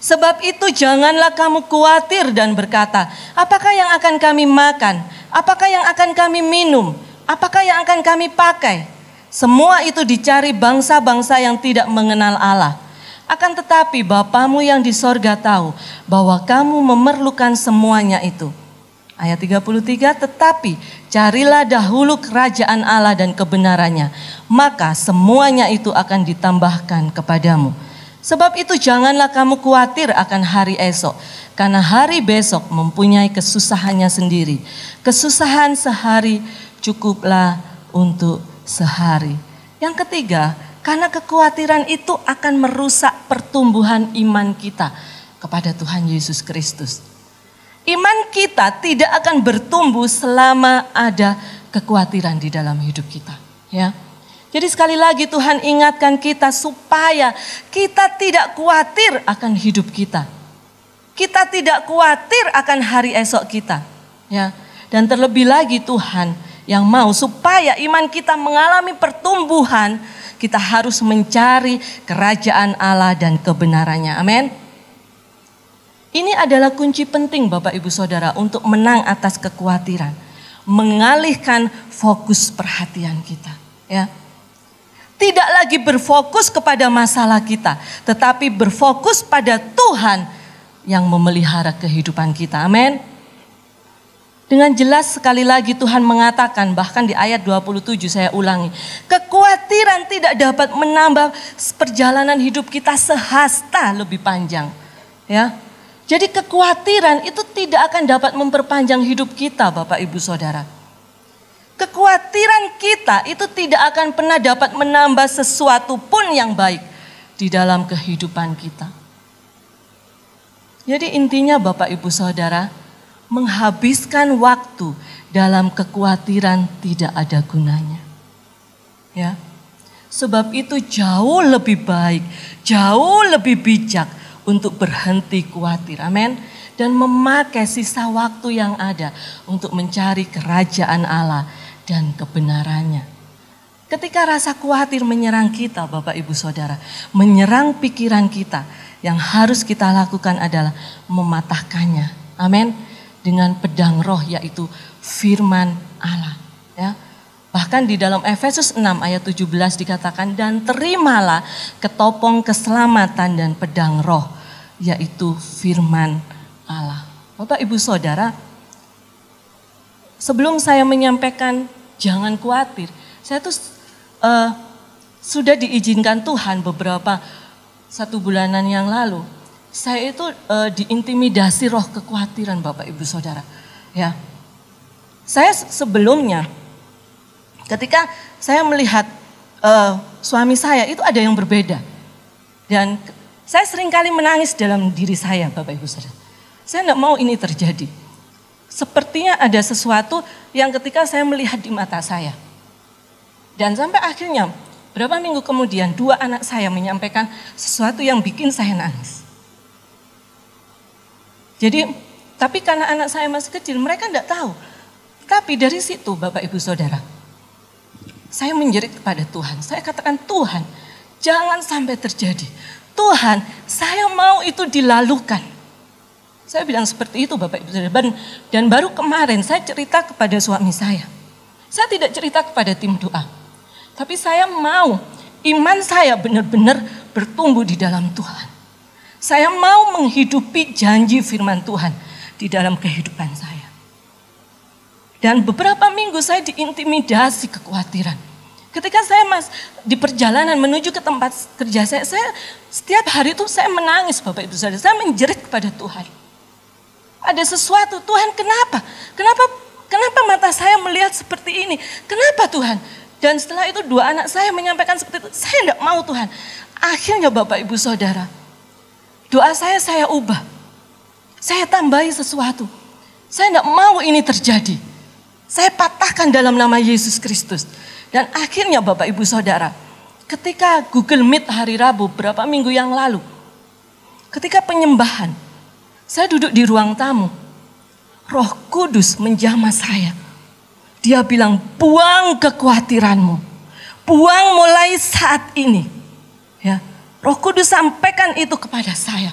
S2: Sebab itu janganlah kamu khawatir dan berkata, apakah yang akan kami makan? Apakah yang akan kami minum? Apakah yang akan kami pakai? Semua itu dicari bangsa-bangsa yang tidak mengenal Allah. Akan tetapi Bapamu yang di sorga tahu bahwa kamu memerlukan semuanya itu. Ayat 33, tetapi carilah dahulu kerajaan Allah dan kebenarannya, maka semuanya itu akan ditambahkan kepadamu. Sebab itu janganlah kamu khawatir akan hari esok, karena hari besok mempunyai kesusahannya sendiri. Kesusahan sehari cukuplah untuk sehari. Yang ketiga, karena kekhawatiran itu akan merusak pertumbuhan iman kita kepada Tuhan Yesus Kristus. Iman kita tidak akan bertumbuh selama ada kekhawatiran di dalam hidup kita. Ya. Jadi sekali lagi Tuhan ingatkan kita supaya kita tidak khawatir akan hidup kita. Kita tidak khawatir akan hari esok kita. Ya. Dan terlebih lagi Tuhan yang mau supaya iman kita mengalami pertumbuhan, kita harus mencari kerajaan Allah dan kebenarannya. Amin. Ini adalah kunci penting Bapak Ibu Saudara untuk menang atas kekhawatiran. Mengalihkan fokus perhatian kita. Ya. Tidak lagi berfokus kepada masalah kita, tetapi berfokus pada Tuhan yang memelihara kehidupan kita. Amin. Dengan jelas sekali lagi Tuhan mengatakan, bahkan di ayat 27 saya ulangi. Kekhawatiran tidak dapat menambah perjalanan hidup kita sehasta lebih panjang. Ya. Jadi kekhawatiran itu tidak akan dapat memperpanjang hidup kita Bapak Ibu Saudara. Kekhawatiran kita itu tidak akan pernah dapat menambah sesuatu pun yang baik di dalam kehidupan kita. Jadi intinya Bapak Ibu Saudara, menghabiskan waktu dalam kekhawatiran tidak ada gunanya. Ya. Sebab itu jauh lebih baik, jauh lebih bijak untuk berhenti khawatir, amin. Dan memakai sisa waktu yang ada untuk mencari kerajaan Allah dan kebenarannya. Ketika rasa khawatir menyerang kita Bapak Ibu Saudara, menyerang pikiran kita, yang harus kita lakukan adalah mematahkannya, amin. Dengan pedang roh yaitu firman Allah. Ya. Bahkan di dalam Efesus 6 ayat 17 dikatakan, dan terimalah ketopong keselamatan dan pedang roh, yaitu firman Allah. Bapak Ibu Saudara, sebelum saya menyampaikan jangan khawatir, saya tuh sudah diizinkan Tuhan beberapa 1 bulanan yang lalu. Saya itu diintimidasi roh kekhawatiran Bapak Ibu Saudara. Ya, saya sebelumnya ketika saya melihat suami saya itu ada yang berbeda. Dan saya seringkali menangis dalam diri saya Bapak Ibu Saudara. Saya tidak mau ini terjadi. Sepertinya ada sesuatu yang ketika saya melihat di mata saya. Dan sampai akhirnya berapa minggu kemudian 2 anak saya menyampaikan sesuatu yang bikin saya nangis. Jadi tapi karena anak saya masih kecil mereka tidak tahu. Tapi dari situ Bapak Ibu Saudara, saya menjerit kepada Tuhan. Saya katakan, Tuhan jangan sampai terjadi. Tuhan, saya mau itu dilalukan. Saya bilang seperti itu Bapak Ibu Saudara. Dan baru kemarin saya cerita kepada suami saya. Saya tidak cerita kepada tim doa. Tapi saya mau iman saya benar-benar bertumbuh di dalam Tuhan. Saya mau menghidupi janji firman Tuhan di dalam kehidupan saya. Dan beberapa minggu saya diintimidasi kekhawatiran. Ketika saya di perjalanan menuju ke tempat kerja saya setiap hari itu saya menangis Bapak Ibu Saudara. Saya menjerit kepada Tuhan. Ada sesuatu, Tuhan kenapa? Kenapa mata saya melihat seperti ini? Kenapa Tuhan? Dan setelah itu 2 anak saya menyampaikan seperti itu. Saya tidak mau Tuhan. Akhirnya Bapak Ibu Saudara, doa saya ubah. Saya tambahi sesuatu. Saya tidak mau ini terjadi. Saya patahkan dalam nama Yesus Kristus. Dan akhirnya Bapak Ibu Saudara, ketika Google Meet hari Rabu berapa minggu yang lalu, ketika penyembahan, saya duduk di ruang tamu. Roh Kudus menjamah saya. Dia bilang, buang kekhawatiranmu. Buang mulai saat ini. Ya, Roh Kudus sampaikan itu kepada saya.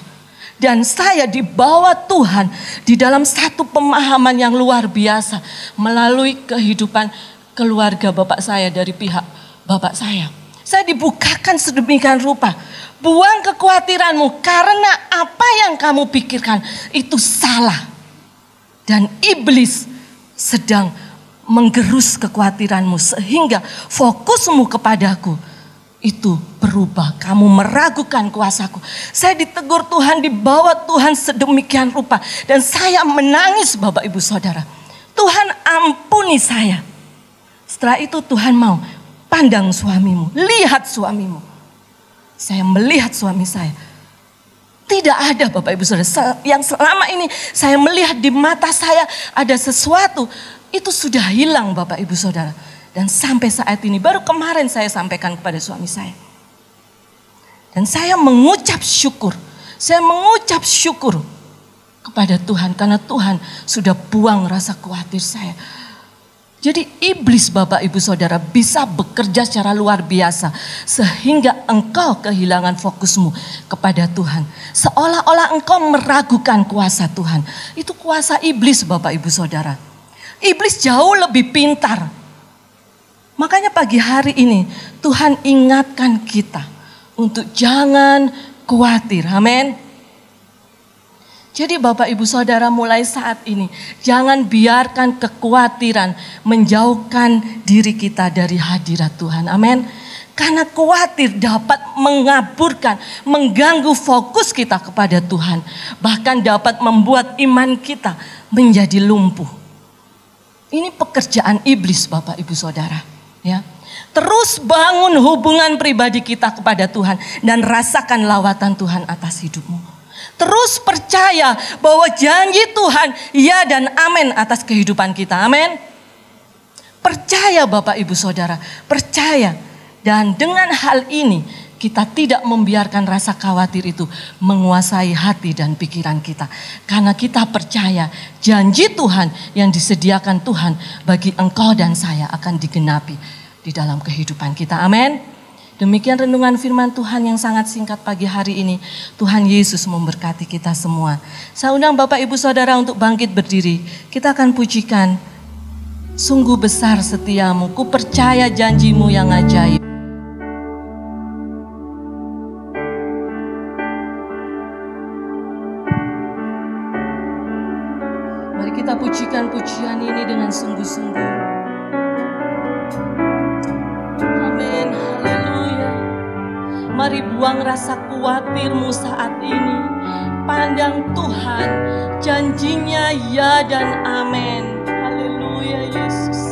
S2: Dan saya dibawa Tuhan di dalam satu pemahaman yang luar biasa. Melalui kehidupan keluarga bapak saya dari pihak bapak saya. Saya dibukakan sedemikian rupa. Buang kekhawatiranmu karena apa yang kamu pikirkan itu salah. Dan iblis sedang menggerus kekhawatiranmu sehingga fokusmu kepadaku itu berubah. Kamu meragukan kuasaku. Saya ditegur Tuhan, dibawa Tuhan sedemikian rupa. Dan saya menangis Bapak Ibu Saudara. Tuhan ampuni saya. Setelah itu Tuhan mau pandang suamimu, lihat suamimu. Saya melihat suami saya. Tidak ada Bapak Ibu Saudara yang selama ini saya melihat di mata saya ada sesuatu. Itu sudah hilang Bapak Ibu Saudara. Dan sampai saat ini baru kemarin saya sampaikan kepada suami saya. Dan saya mengucap syukur. Saya mengucap syukur kepada Tuhan. Karena Tuhan sudah buang rasa khawatir saya. Jadi iblis Bapak Ibu Saudara bisa bekerja secara luar biasa. Sehingga engkau kehilangan fokusmu kepada Tuhan. Seolah-olah engkau meragukan kuasa Tuhan. Itu kuasa iblis Bapak Ibu Saudara. Iblis jauh lebih pintar. Makanya pagi hari ini Tuhan ingatkan kita untuk jangan khawatir. Amin. Jadi Bapak Ibu Saudara mulai saat ini jangan biarkan kekhawatiran menjauhkan diri kita dari hadirat Tuhan. Amin. Karena khawatir dapat mengaburkan, mengganggu fokus kita kepada Tuhan. Bahkan dapat membuat iman kita menjadi lumpuh. Ini pekerjaan iblis Bapak Ibu Saudara. Ya. Terus bangun hubungan pribadi kita kepada Tuhan. Dan rasakan lawatan Tuhan atas hidupmu. Terus percaya bahwa janji Tuhan ya dan amin atas kehidupan kita. Amin. Percaya Bapak Ibu Saudara. Percaya. Dan dengan hal ini kita tidak membiarkan rasa khawatir itu menguasai hati dan pikiran kita. Karena kita percaya janji Tuhan yang disediakan Tuhan bagi engkau dan saya akan digenapi di dalam kehidupan kita. Amin. Demikian renungan firman Tuhan yang sangat singkat pagi hari ini. Tuhan Yesus memberkati kita semua. Saya undang Bapak Ibu Saudara untuk bangkit berdiri. Kita akan pujikan sungguh besar setiamu, ku percaya janjimu yang ajaib. Kita pujikan pujian ini dengan sungguh-sungguh. Amin, haleluya. Mari buang rasa khawatirmu saat ini. Pandang Tuhan, janjinya ya dan amin. Haleluya Yesus.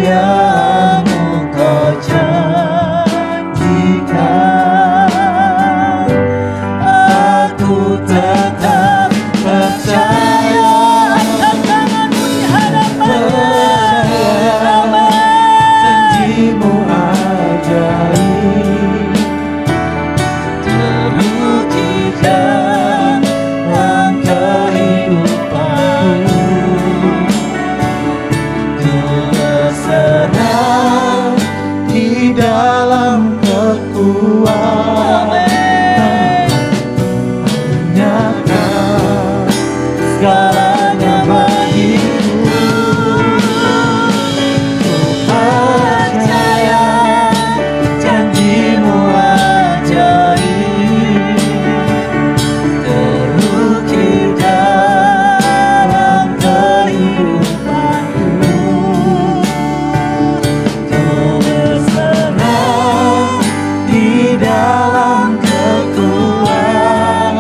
S1: yang Engkau janjikan. Aku tetap percaya
S2: Angkat tanganmu di hadapan-Mu.
S1: janjimu ajaib, terukir dalam kehidupanku. Ku berserah di dalam kekuatan, menyerahkan segalanya bagimu. Ku percaya janjimu ajaib, terukir dalam kehidupanku. Ku berserah di dalam kekuatan.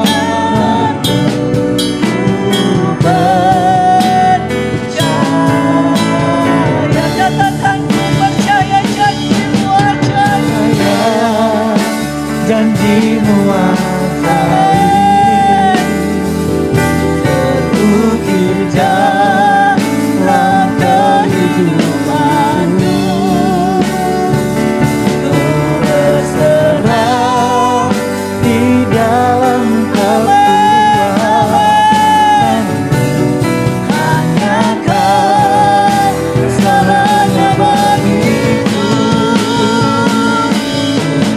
S2: Katakan ku percaya janji-Mu ajaib.
S1: Janjimu ajaib, terukir dalam kehidupanku. Ku berserah di dalam kekuatan, hanya Kau segalanya bagiku.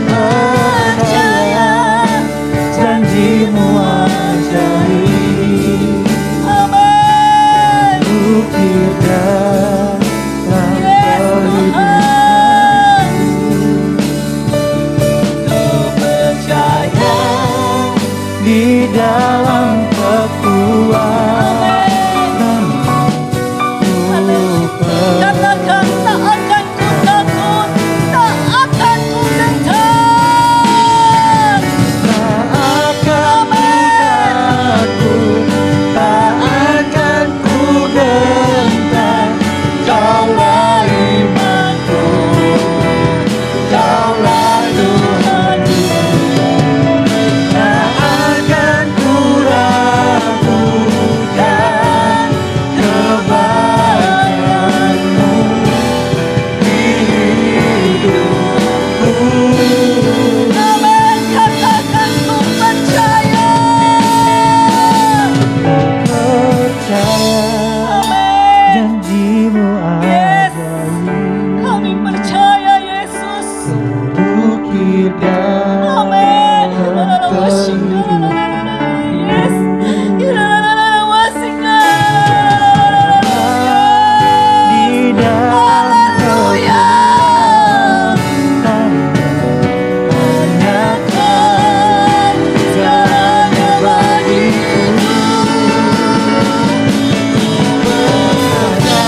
S1: Percaya janjimu ajaib, terukir dalam kehidupanku. Ku percaya di dalam kekuatan.
S2: Katakan tak akan ku takut, tak akan ku gentar.
S1: Tak akan ku takut, tak akan ku gentar. Kaulah imanku, Kaulah Tuhanku. Tak akan ku ragukan kebaikan-Mu di hidupku.
S2: Amin. Katakan ku percaya.
S1: Percaya
S2: Amin.
S1: janjimu
S2: Yes.
S1: ajaib,
S2: Kami percaya Yesus.
S1: terukir dalam
S2: Amin.
S1: kehidupan.
S2: Yes.
S1: Di dalam
S2: Haleluya.
S1: hanya Kau segalanya bagiku. Percaya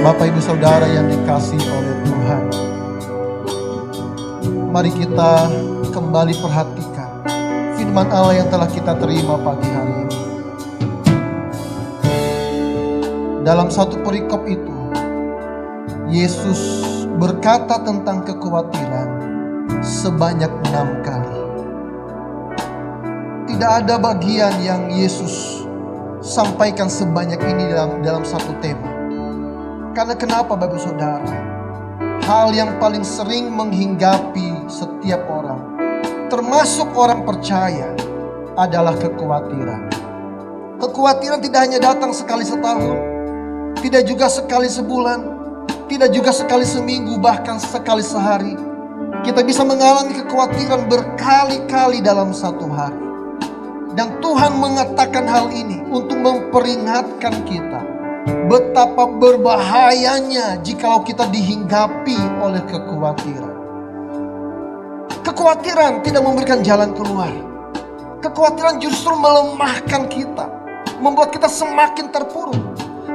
S3: Bapak Ibu Saudara yang dikasihi oleh Tuhan, mari kita kembali perhatikan firman Allah yang telah kita terima pagi hari ini. Dalam satu perikop itu, Yesus berkata tentang kekhawatiran sebanyak 6 kali. Tidak ada bagian yang Yesus sampaikan sebanyak ini dalam satu tema. Karena kenapa Bapak Saudara? Hal yang paling sering menghinggapi setiap orang, termasuk orang percaya, adalah kekhawatiran. Kekhawatiran tidak hanya datang sekali setahun, tidak juga sekali sebulan, tidak juga sekali seminggu, bahkan sekali sehari. Kita bisa mengalami kekhawatiran berkali-kali dalam satu hari. Dan Tuhan mengatakan hal ini untuk memperingatkan kita betapa berbahayanya jikalau kita dihinggapi oleh kekhawatiran. Kekhawatiran tidak memberikan jalan keluar. Kekhawatiran justru melemahkan kita, membuat kita semakin terpuruk.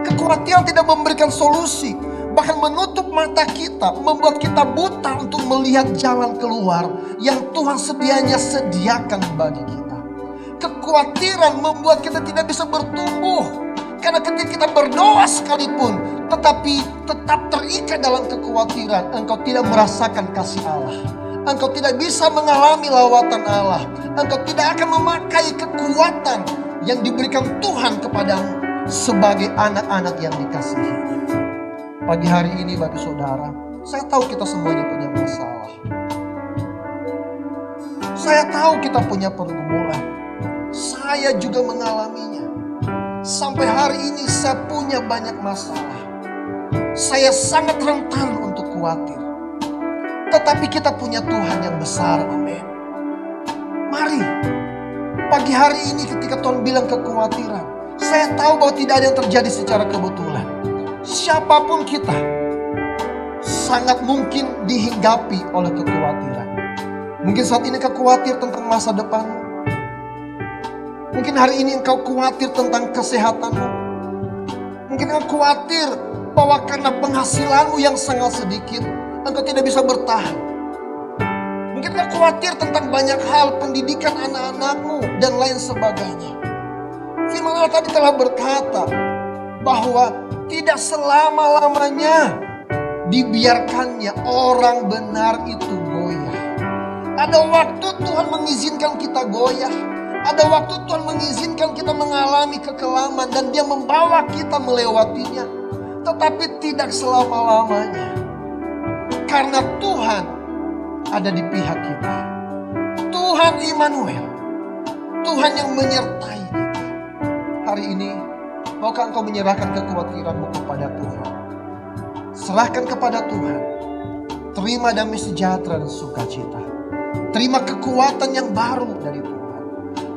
S3: Kekhawatiran tidak memberikan solusi, bahkan menutup mata kita, membuat kita buta untuk melihat jalan keluar yang Tuhan sediakan bagi kita. Kekhawatiran membuat kita tidak bisa bertumbuh. Karena ketika kita berdoa sekalipun, tetapi tetap terikat dalam kekhawatiran, engkau tidak merasakan kasih Allah. Engkau tidak bisa mengalami lawatan Allah. Engkau tidak akan memakai kekuatan yang diberikan Tuhan kepadamu sebagai anak-anak yang dikasihi. Pagi hari ini Bapak Saudara, saya tahu kita semuanya punya masalah. Saya tahu kita punya pergumulan. Saya juga mengalaminya. Sampai hari ini saya punya banyak masalah. Saya sangat rentan untuk khawatir. Tetapi kita punya Tuhan yang besar, amin. Mari, pagi hari ini ketika Tuhan bilang kekhawatiran, saya tahu bahwa tidak ada yang terjadi secara kebetulan. Siapapun kita, sangat mungkin dihinggapi oleh kekhawatiran. Mungkin saat ini kau khawatir tentang masa depanmu. Mungkin hari ini engkau khawatir tentang kesehatanmu. Mungkin engkau khawatir bahwa karena penghasilanmu yang sangat sedikit, engkau tidak bisa bertahan. Mungkin engkau khawatir tentang banyak hal, pendidikan anak-anakmu dan lain sebagainya. Firman Allah tadi telah berkata bahwa tidak selama-lamanya dibiarkannya orang benar itu goyah. Ada waktu Tuhan mengizinkan kita goyah. Ada waktu Tuhan mengizinkan kita mengalami kekelaman dan Dia membawa kita melewatinya. Tetapi tidak selama-lamanya. Karena Tuhan ada di pihak kita. Tuhan Immanuel. Tuhan yang menyertai kita. Hari ini, maukah engkau menyerahkan kekhawatiranmu kepada Tuhan? Serahkan kepada Tuhan. Terima damai sejahtera dan sukacita. Terima kekuatan yang baru dari Tuhan.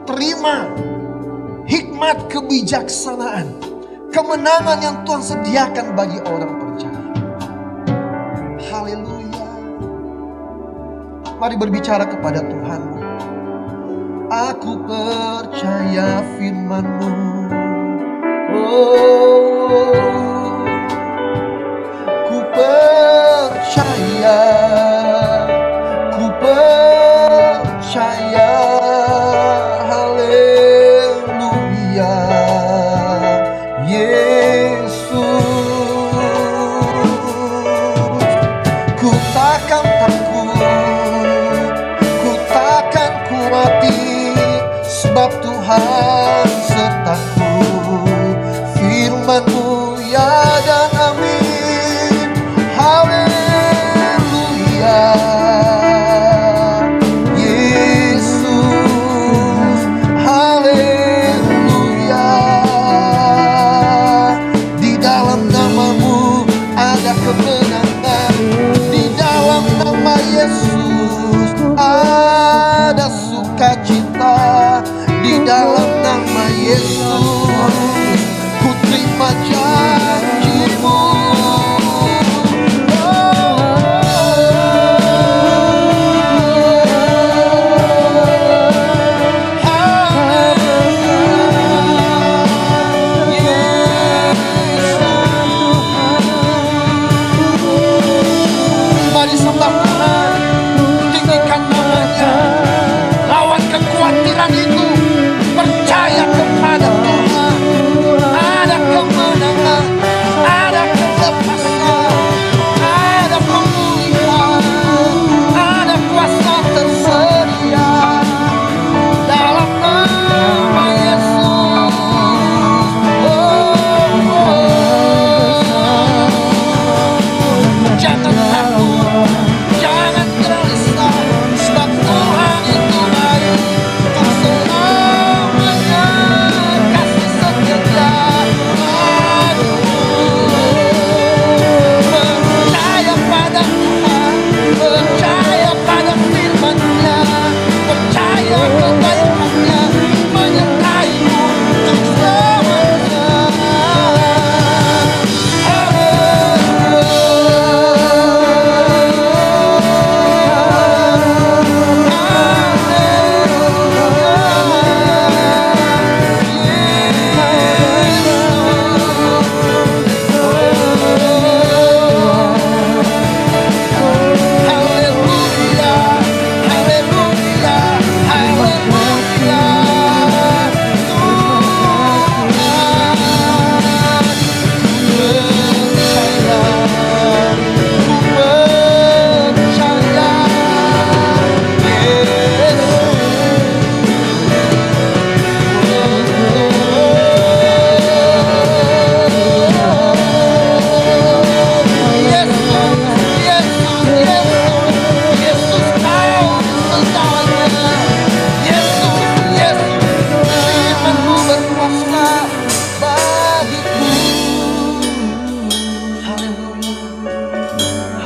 S3: Terima hikmat kebijaksanaan, kemenangan yang Tuhan sediakan bagi orang percaya. Haleluya. Mari berbicara kepada Tuhanmu. Aku percaya firman-Mu. Oh, ku percaya, ku percaya. Sebab Tuhan sertaku, firman-Mu yang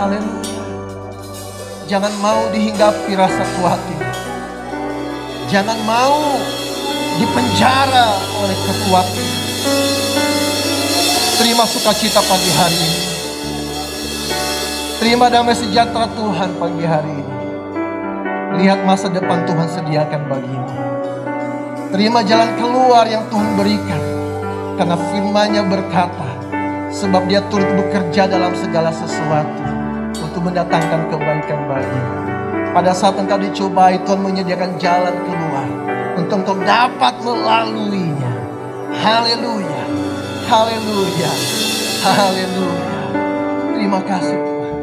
S3: Haleluya. Jangan mau dihinggapi rasa khawatir. Jangan mau dipenjara oleh kekhawatiran. Terima sukacita pagi hari ini. Terima damai sejahtera Tuhan pagi hari ini. Lihat masa depan Tuhan sediakan bagimu. Terima jalan keluar yang Tuhan berikan. Karena firman-Nya berkata, sebab Dia turut bekerja dalam segala sesuatu untuk mendatangkan kebaikan bagimu. Pada saat engkau dicobai, Tuhan menyediakan jalan keluar untuk engkau dapat melaluinya. Haleluya. Haleluya. Haleluya. Terima kasih Tuhan.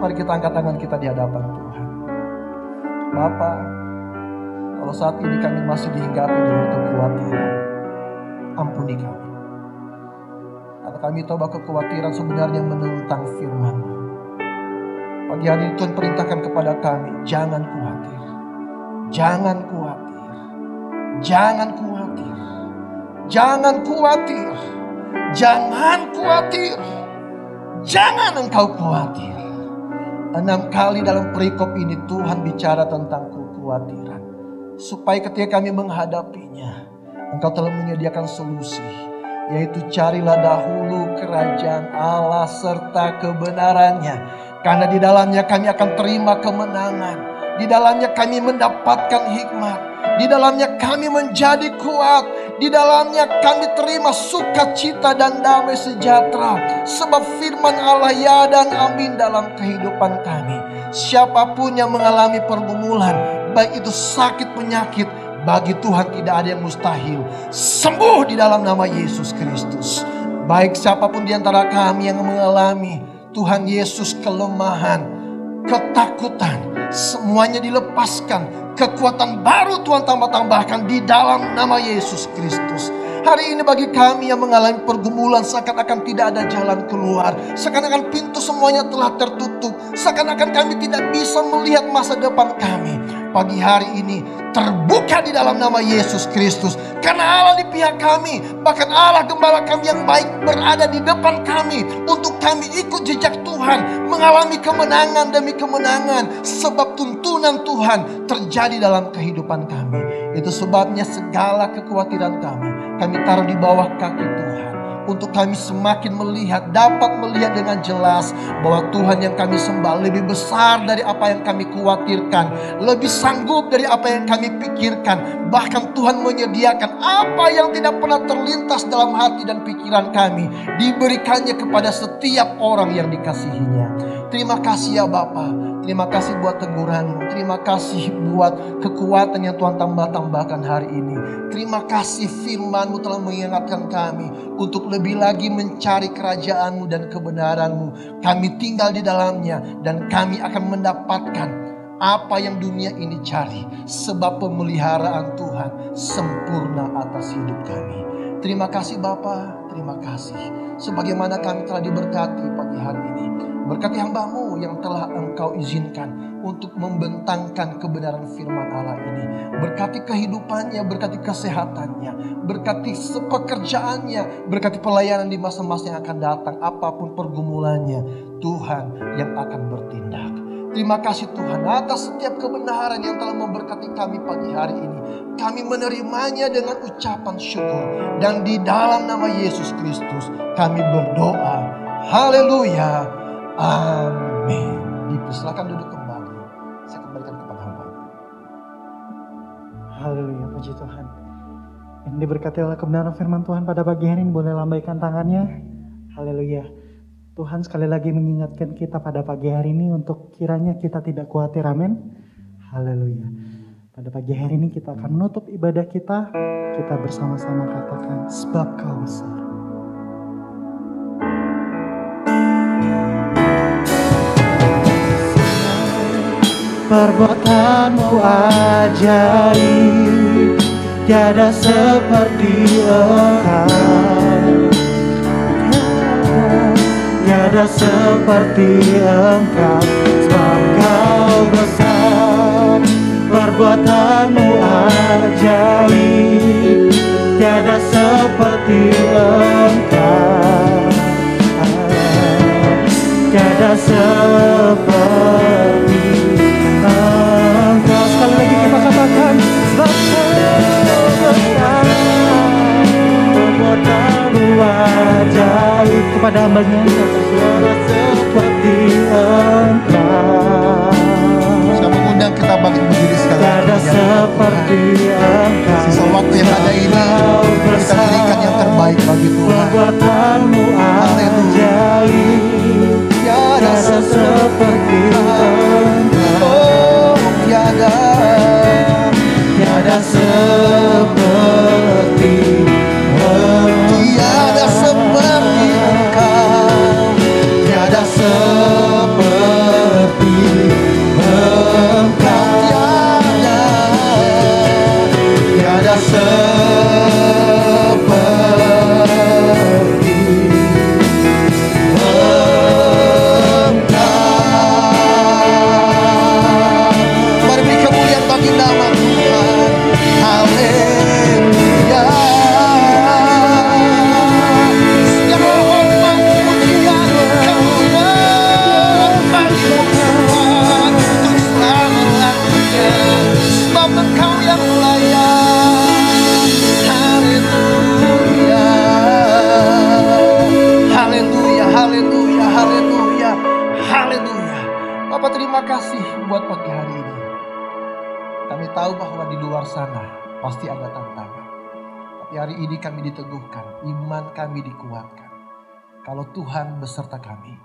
S3: Mari kita angkat tangan kita di hadapan Tuhan. Bapa, kalau saat ini kami masih dihinggapi dengan kekhawatiran, ampuni kami. Karena kami tahu bahwa kekhawatiran sebenarnya menentang firman-Mu. Pagi hari ini Tuhan perintahkan kepada kami, jangan khawatir. Jangan khawatir. Jangan khawatir. Jangan khawatir. Jangan khawatir. Jangan engkau khawatir. 6 kali dalam perikop ini Tuhan bicara tentang kekhawatiran. Supaya ketika kami menghadapinya, Engkau telah menyediakan solusi. Yaitu carilah dahulu kerajaan Allah serta kebenarannya. Karena di dalamnya kami akan terima kemenangan. Di dalamnya kami mendapatkan hikmat. Di dalamnya kami menjadi kuat. Di dalamnya kami terima sukacita dan damai sejahtera. Sebab firman Allah ya dan amin dalam kehidupan kami. Siapapun yang mengalami pergumulan, baik itu sakit penyakit, bagi Tuhan tidak ada yang mustahil. Sembuh di dalam nama Yesus Kristus. Baik siapapun di antara kami yang mengalami Tuhan Yesus kelemahan, ketakutan, semuanya dilepaskan. Kekuatan baru Tuhan tambahkan di dalam nama Yesus Kristus. Hari ini bagi kami yang mengalami pergumulan, seakan-akan tidak ada jalan keluar. Seakan-akan pintu semuanya telah tertutup. Seakan-akan kami tidak bisa melihat masa depan kami. Pagi hari ini terbuka di dalam nama Yesus Kristus. Karena Allah di pihak kami. Bahkan Allah gembala kami yang baik berada di depan kami. Untuk kami ikut jejak Tuhan. Mengalami kemenangan demi kemenangan. Sebab tuntunan Tuhan terjadi dalam kehidupan kami. Itu sebabnya segala kekhawatiran kami taruh di bawah kaki Tuhan. Untuk kami semakin dapat melihat dengan jelas bahwa Tuhan yang kami sembah lebih besar dari apa yang kami khawatirkan, lebih sanggup dari apa yang kami pikirkan. Bahkan Tuhan menyediakan apa yang tidak pernah terlintas dalam hati dan pikiran kami, diberikannya kepada setiap orang yang dikasihinya. Terima kasih ya Bapa. Terima kasih buat teguran-Mu. Terima kasih buat kekuatan yang Tuhan tambahkan hari ini. Terima kasih firman-Mu telah mengingatkan kami untuk lebih lagi mencari kerajaan-Mu dan kebenaran-Mu. Kami tinggal di dalamnya dan kami akan mendapatkan apa yang dunia ini cari. Sebab pemeliharaan Tuhan sempurna atas hidup kami. Terima kasih Bapa, terima kasih. Sebagaimana kami telah diberkati pagi hari ini. Berkati hamba-Mu yang telah Engkau izinkan untuk membentangkan kebenaran firman Allah ini. Berkati kehidupannya, berkati kesehatannya, berkati pekerjaannya, berkati pelayanan di masa-masa yang akan datang. Apapun pergumulannya, Tuhan yang akan bertindak. Terima kasih Tuhan atas setiap kebenaran yang telah memberkati kami pagi hari ini. Kami menerimanya dengan ucapan syukur. Dan di dalam nama Yesus Kristus kami berdoa. Haleluya. Amin. Silakan duduk kembali. Saya kembalikan kepada hamba.
S1: Haleluya, puji Tuhan. Yang diberkati oleh kebenaran firman Tuhan pada pagi hari ini boleh lambaikan tangannya. Haleluya. Tuhan sekali lagi mengingatkan kita pada pagi hari ini untuk kiranya kita tidak khawatir. Amin. Haleluya. Pada pagi hari ini kita akan menutup ibadah kita. Kita bersama-sama katakan, sebab Kau besar. Perbuatanmu ajaib, tiada seperti Engkau, tiada seperti Engkau, sebab Kau besar. Perbuatanmu ajaib, tiada seperti Engkau, tiada seperti Engkau. Sekali lagi kita katakan, Bapa besar, perbuatanmu ajaib. Kepada hambanya tiada seperti Engkau.
S3: Saya mengundang kita bangkit berdiri sekali lagi.
S1: Tiada seperti Engkau.
S3: Sisa waktu yang ada ini kita berikan yang terbaik bagi Tuhan.
S1: Perbuatanmu ajaib. Tiada seperti Engkau.
S3: Oh, tiada
S1: seperti Engkau.
S3: tiada seperti Engkau.
S1: Tiada seperti Engkau. Tiada seperti
S3: Engkau. Mari beri kemuliaan bagi nama Tuhan. Haleluya. Segala hormat pujian kemuliaan bagi Tuhan untuk selama-lamanya. Sebab Engkau yang layak. Haleluya. Haleluya, haleluya, haleluya, haleluya. Bapak terima kasih buat pagi hari ini. Kami tahu bahwa di luar sana pasti ada tantangan. Tapi hari ini kami diteguhkan, iman kami dikuatkan. Kalau Tuhan beserta kami,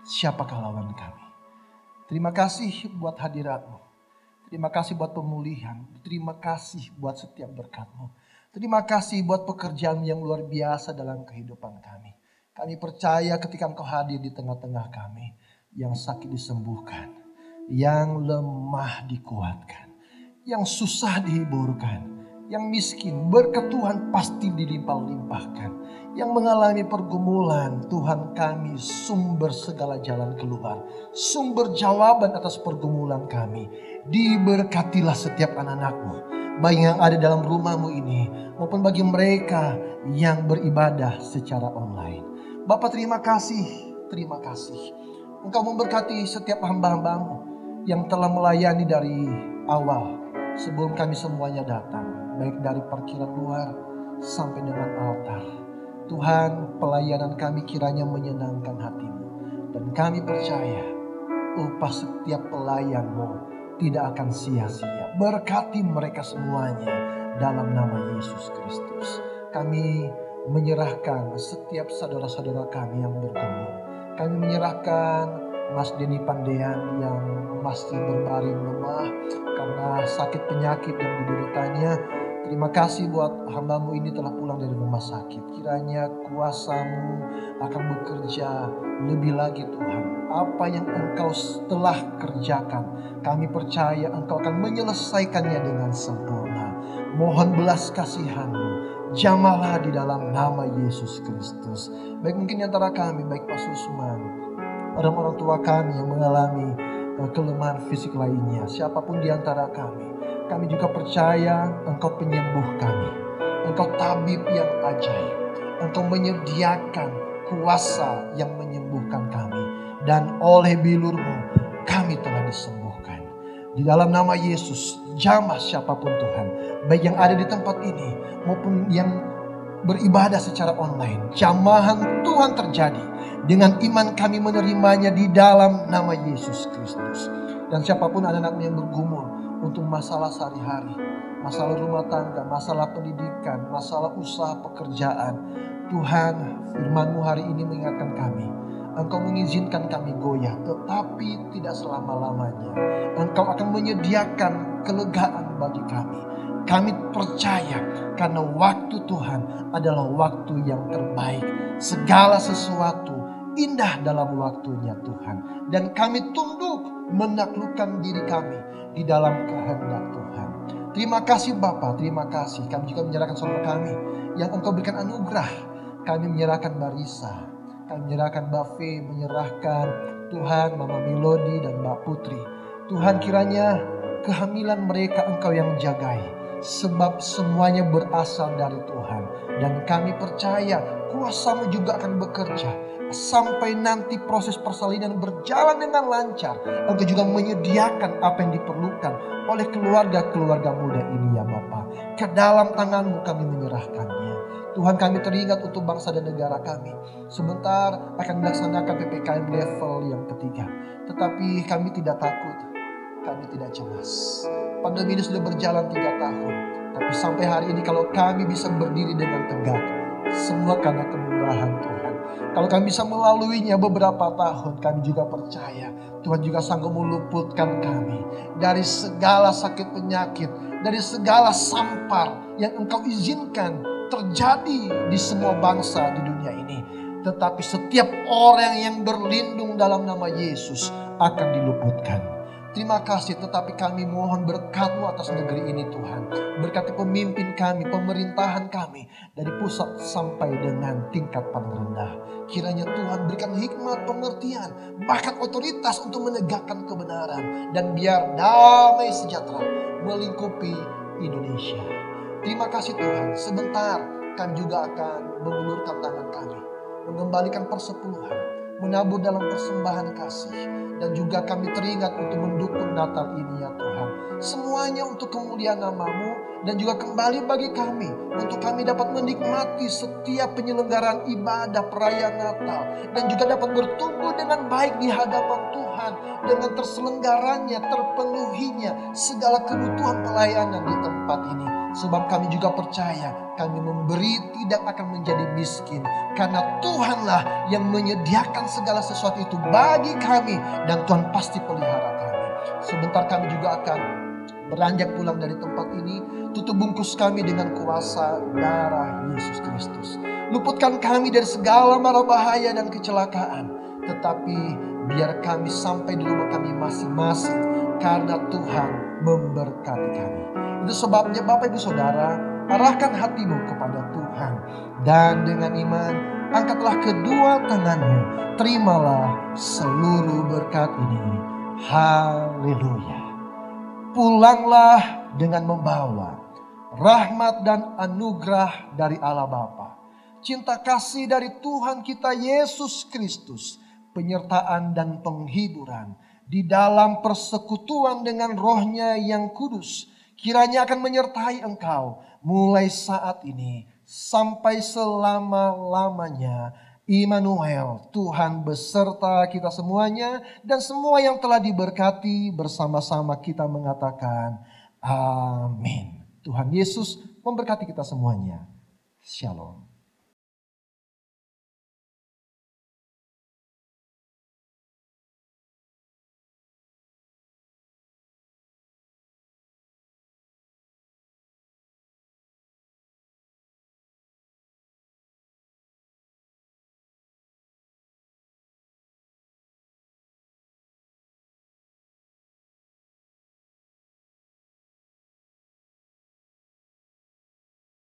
S3: siapakah lawan kami? Terima kasih buat hadirat-Mu. Terima kasih buat pemulihan. Terima kasih buat setiap berkat-Mu. Terima kasih buat pekerjaan yang luar biasa dalam kehidupan kami. Kami percaya ketika Engkau hadir di tengah-tengah kami, yang sakit disembuhkan, yang lemah dikuatkan, yang susah dihiburkan, yang miskin berkat Tuhan pasti dilimpah-limpahkan, yang mengalami pergumulan Tuhan kami sumber segala jalan keluar, sumber jawaban atas pergumulan kami. Diberkatilah setiap anak-anak-Mu, baik yang ada dalam rumah-Mu ini maupun bagi mereka yang beribadah secara online. Bapak terima kasih, terima kasih. Engkau memberkati setiap hamba-hamba-Mu yang telah melayani dari awal sebelum kami semuanya datang, baik dari parkiran luar sampai dengan altar. Tuhan, pelayanan kami kiranya menyenangkan hati-Mu, dan kami percaya upah setiap pelayan-Mu tidak akan sia-sia. Berkati mereka semuanya dalam nama Yesus Kristus. Kami menyerahkan setiap saudara-saudara kami yang bergumul. Kami menyerahkan Mas Denny Pandean yang masih berbaring lemah karena sakit penyakit yang dideritanya. Terima kasih buat hamba-Mu ini telah pulang dari rumah sakit. Kiranya kuasa-Mu akan bekerja lebih lagi Tuhan. Apa yang Engkau telah kerjakan, kami percaya Engkau akan menyelesaikannya dengan sempurna. Mohon belas kasihan-Mu, jamahlah di dalam nama Yesus Kristus. Baik mungkin di antara kami, baik Pak Susman, orang-orang tua kami yang mengalami kelemahan fisik lainnya, siapapun di antara kami juga percaya Engkau penyembuh kami. Engkau tabib yang ajaib. Engkau menyediakan kuasa yang menyembuhkan kami. Dan oleh bilur-Mu kami telah disembuhkan. Di dalam nama Yesus, jamah siapapun Tuhan, baik yang ada di tempat ini maupun yang beribadah secara online, jamahan Tuhan terjadi. Dengan iman kami menerimanya di dalam nama Yesus Kristus. Dan siapapun anak-anak yang bergumul untuk masalah sehari-hari, masalah rumah tangga, masalah pendidikan, masalah usaha pekerjaan, Tuhan, firman-Mu hari ini mengingatkan kami, Engkau mengizinkan kami goyah, tetapi tidak selama-lamanya. Engkau akan menyediakan kelegaan bagi kami. Kami percaya karena waktu Tuhan adalah waktu yang terbaik. Segala sesuatu indah dalam waktunya Tuhan. Dan kami tunduk menaklukkan diri kami di dalam kehendak Tuhan. Terima kasih Bapa, terima kasih. Kami juga menyerahkan saudara kami yang Engkau berikan anugerah. Kami menyerahkan Barisa, kami menyerahkan Mbak Fe, menyerahkan Tuhan Mama Melody dan Mbak Putri. Tuhan, kiranya kehamilan mereka Engkau yang jagai. sebab semuanya berasal dari Tuhan. Dan kami percaya kuasa-Mu juga akan bekerja sampai nanti proses persalinan berjalan dengan lancar. Engkau juga menyediakan apa yang diperlukan oleh keluarga-keluarga muda ini ya Bapa. Ke dalam tangan-Mu kami menyerahkannya. Tuhan, kami teringat untuk bangsa dan negara kami. Sebentar akan dilaksanakan PPKM level yang ketiga. Tetapi kami tidak takut, kami tidak cemas. Pandemi ini sudah berjalan 3 tahun. Tapi sampai hari ini kalau kami bisa berdiri dengan tegak, semua karena kemurahan Tuhan. Kalau kami bisa melaluinya beberapa tahun, kami juga percaya Tuhan juga sanggup meluputkan kami dari segala sakit penyakit, dari segala sampar yang Engkau izinkan terjadi di semua bangsa di dunia ini. Tetapi setiap orang yang berlindung dalam nama Yesus akan diluputkan. Terima kasih, tetapi kami mohon berkat-Mu atas negeri ini Tuhan. Berkati pemimpin kami, pemerintahan kami, dari pusat sampai dengan tingkat paling rendah. Kiranya Tuhan berikan hikmat, pengertian, bahkan otoritas untuk menegakkan kebenaran. Dan biar damai sejahtera melingkupi Indonesia. Terima kasih Tuhan, sebentar kami juga akan mengulurkan tangan kami, mengembalikan persepuluhan, menabur dalam persembahan kasih. Dan juga kami teringat untuk mendukung Natal ini ya Tuhan. Semuanya untuk kemuliaan nama-Mu dan juga kembali bagi kami. Untuk kami dapat menikmati setiap penyelenggaraan ibadah perayaan Natal. Dan juga dapat bertumbuh dengan baik di hadapan Tuhan. Dengan terselenggaranya, terpenuhinya segala kebutuhan pelayanan di tempat ini. Sebab kami juga percaya kami memberi tidak akan menjadi miskin. Karena Tuhanlah yang menyediakan segala sesuatu itu bagi kami. Dan Tuhan pasti pelihara kami. Sebentar kami juga akan beranjak pulang dari tempat ini. Tutup bungkus kami dengan kuasa darah Yesus Kristus. Luputkan kami dari segala mara bahaya dan kecelakaan. Tetapi biar kami sampai di rumah kami masing-masing. Karena Tuhan memberkati kami. Itu sebabnya Bapak Ibu Saudara, arahkan hatimu kepada Tuhan. Dan dengan iman, angkatlah kedua tanganmu. Terimalah seluruh berkat ini. Haleluya. Pulanglah dengan membawa rahmat dan anugerah dari Allah Bapa, cinta kasih dari Tuhan kita Yesus Kristus, penyertaan dan penghiburan di dalam persekutuan dengan Roh-Nya yang kudus, kiranya akan menyertai engkau mulai saat ini sampai selama-lamanya. Immanuel, Tuhan beserta kita semuanya, dan semua yang telah diberkati bersama-sama kita mengatakan amin. Tuhan Yesus memberkati kita semuanya. Shalom.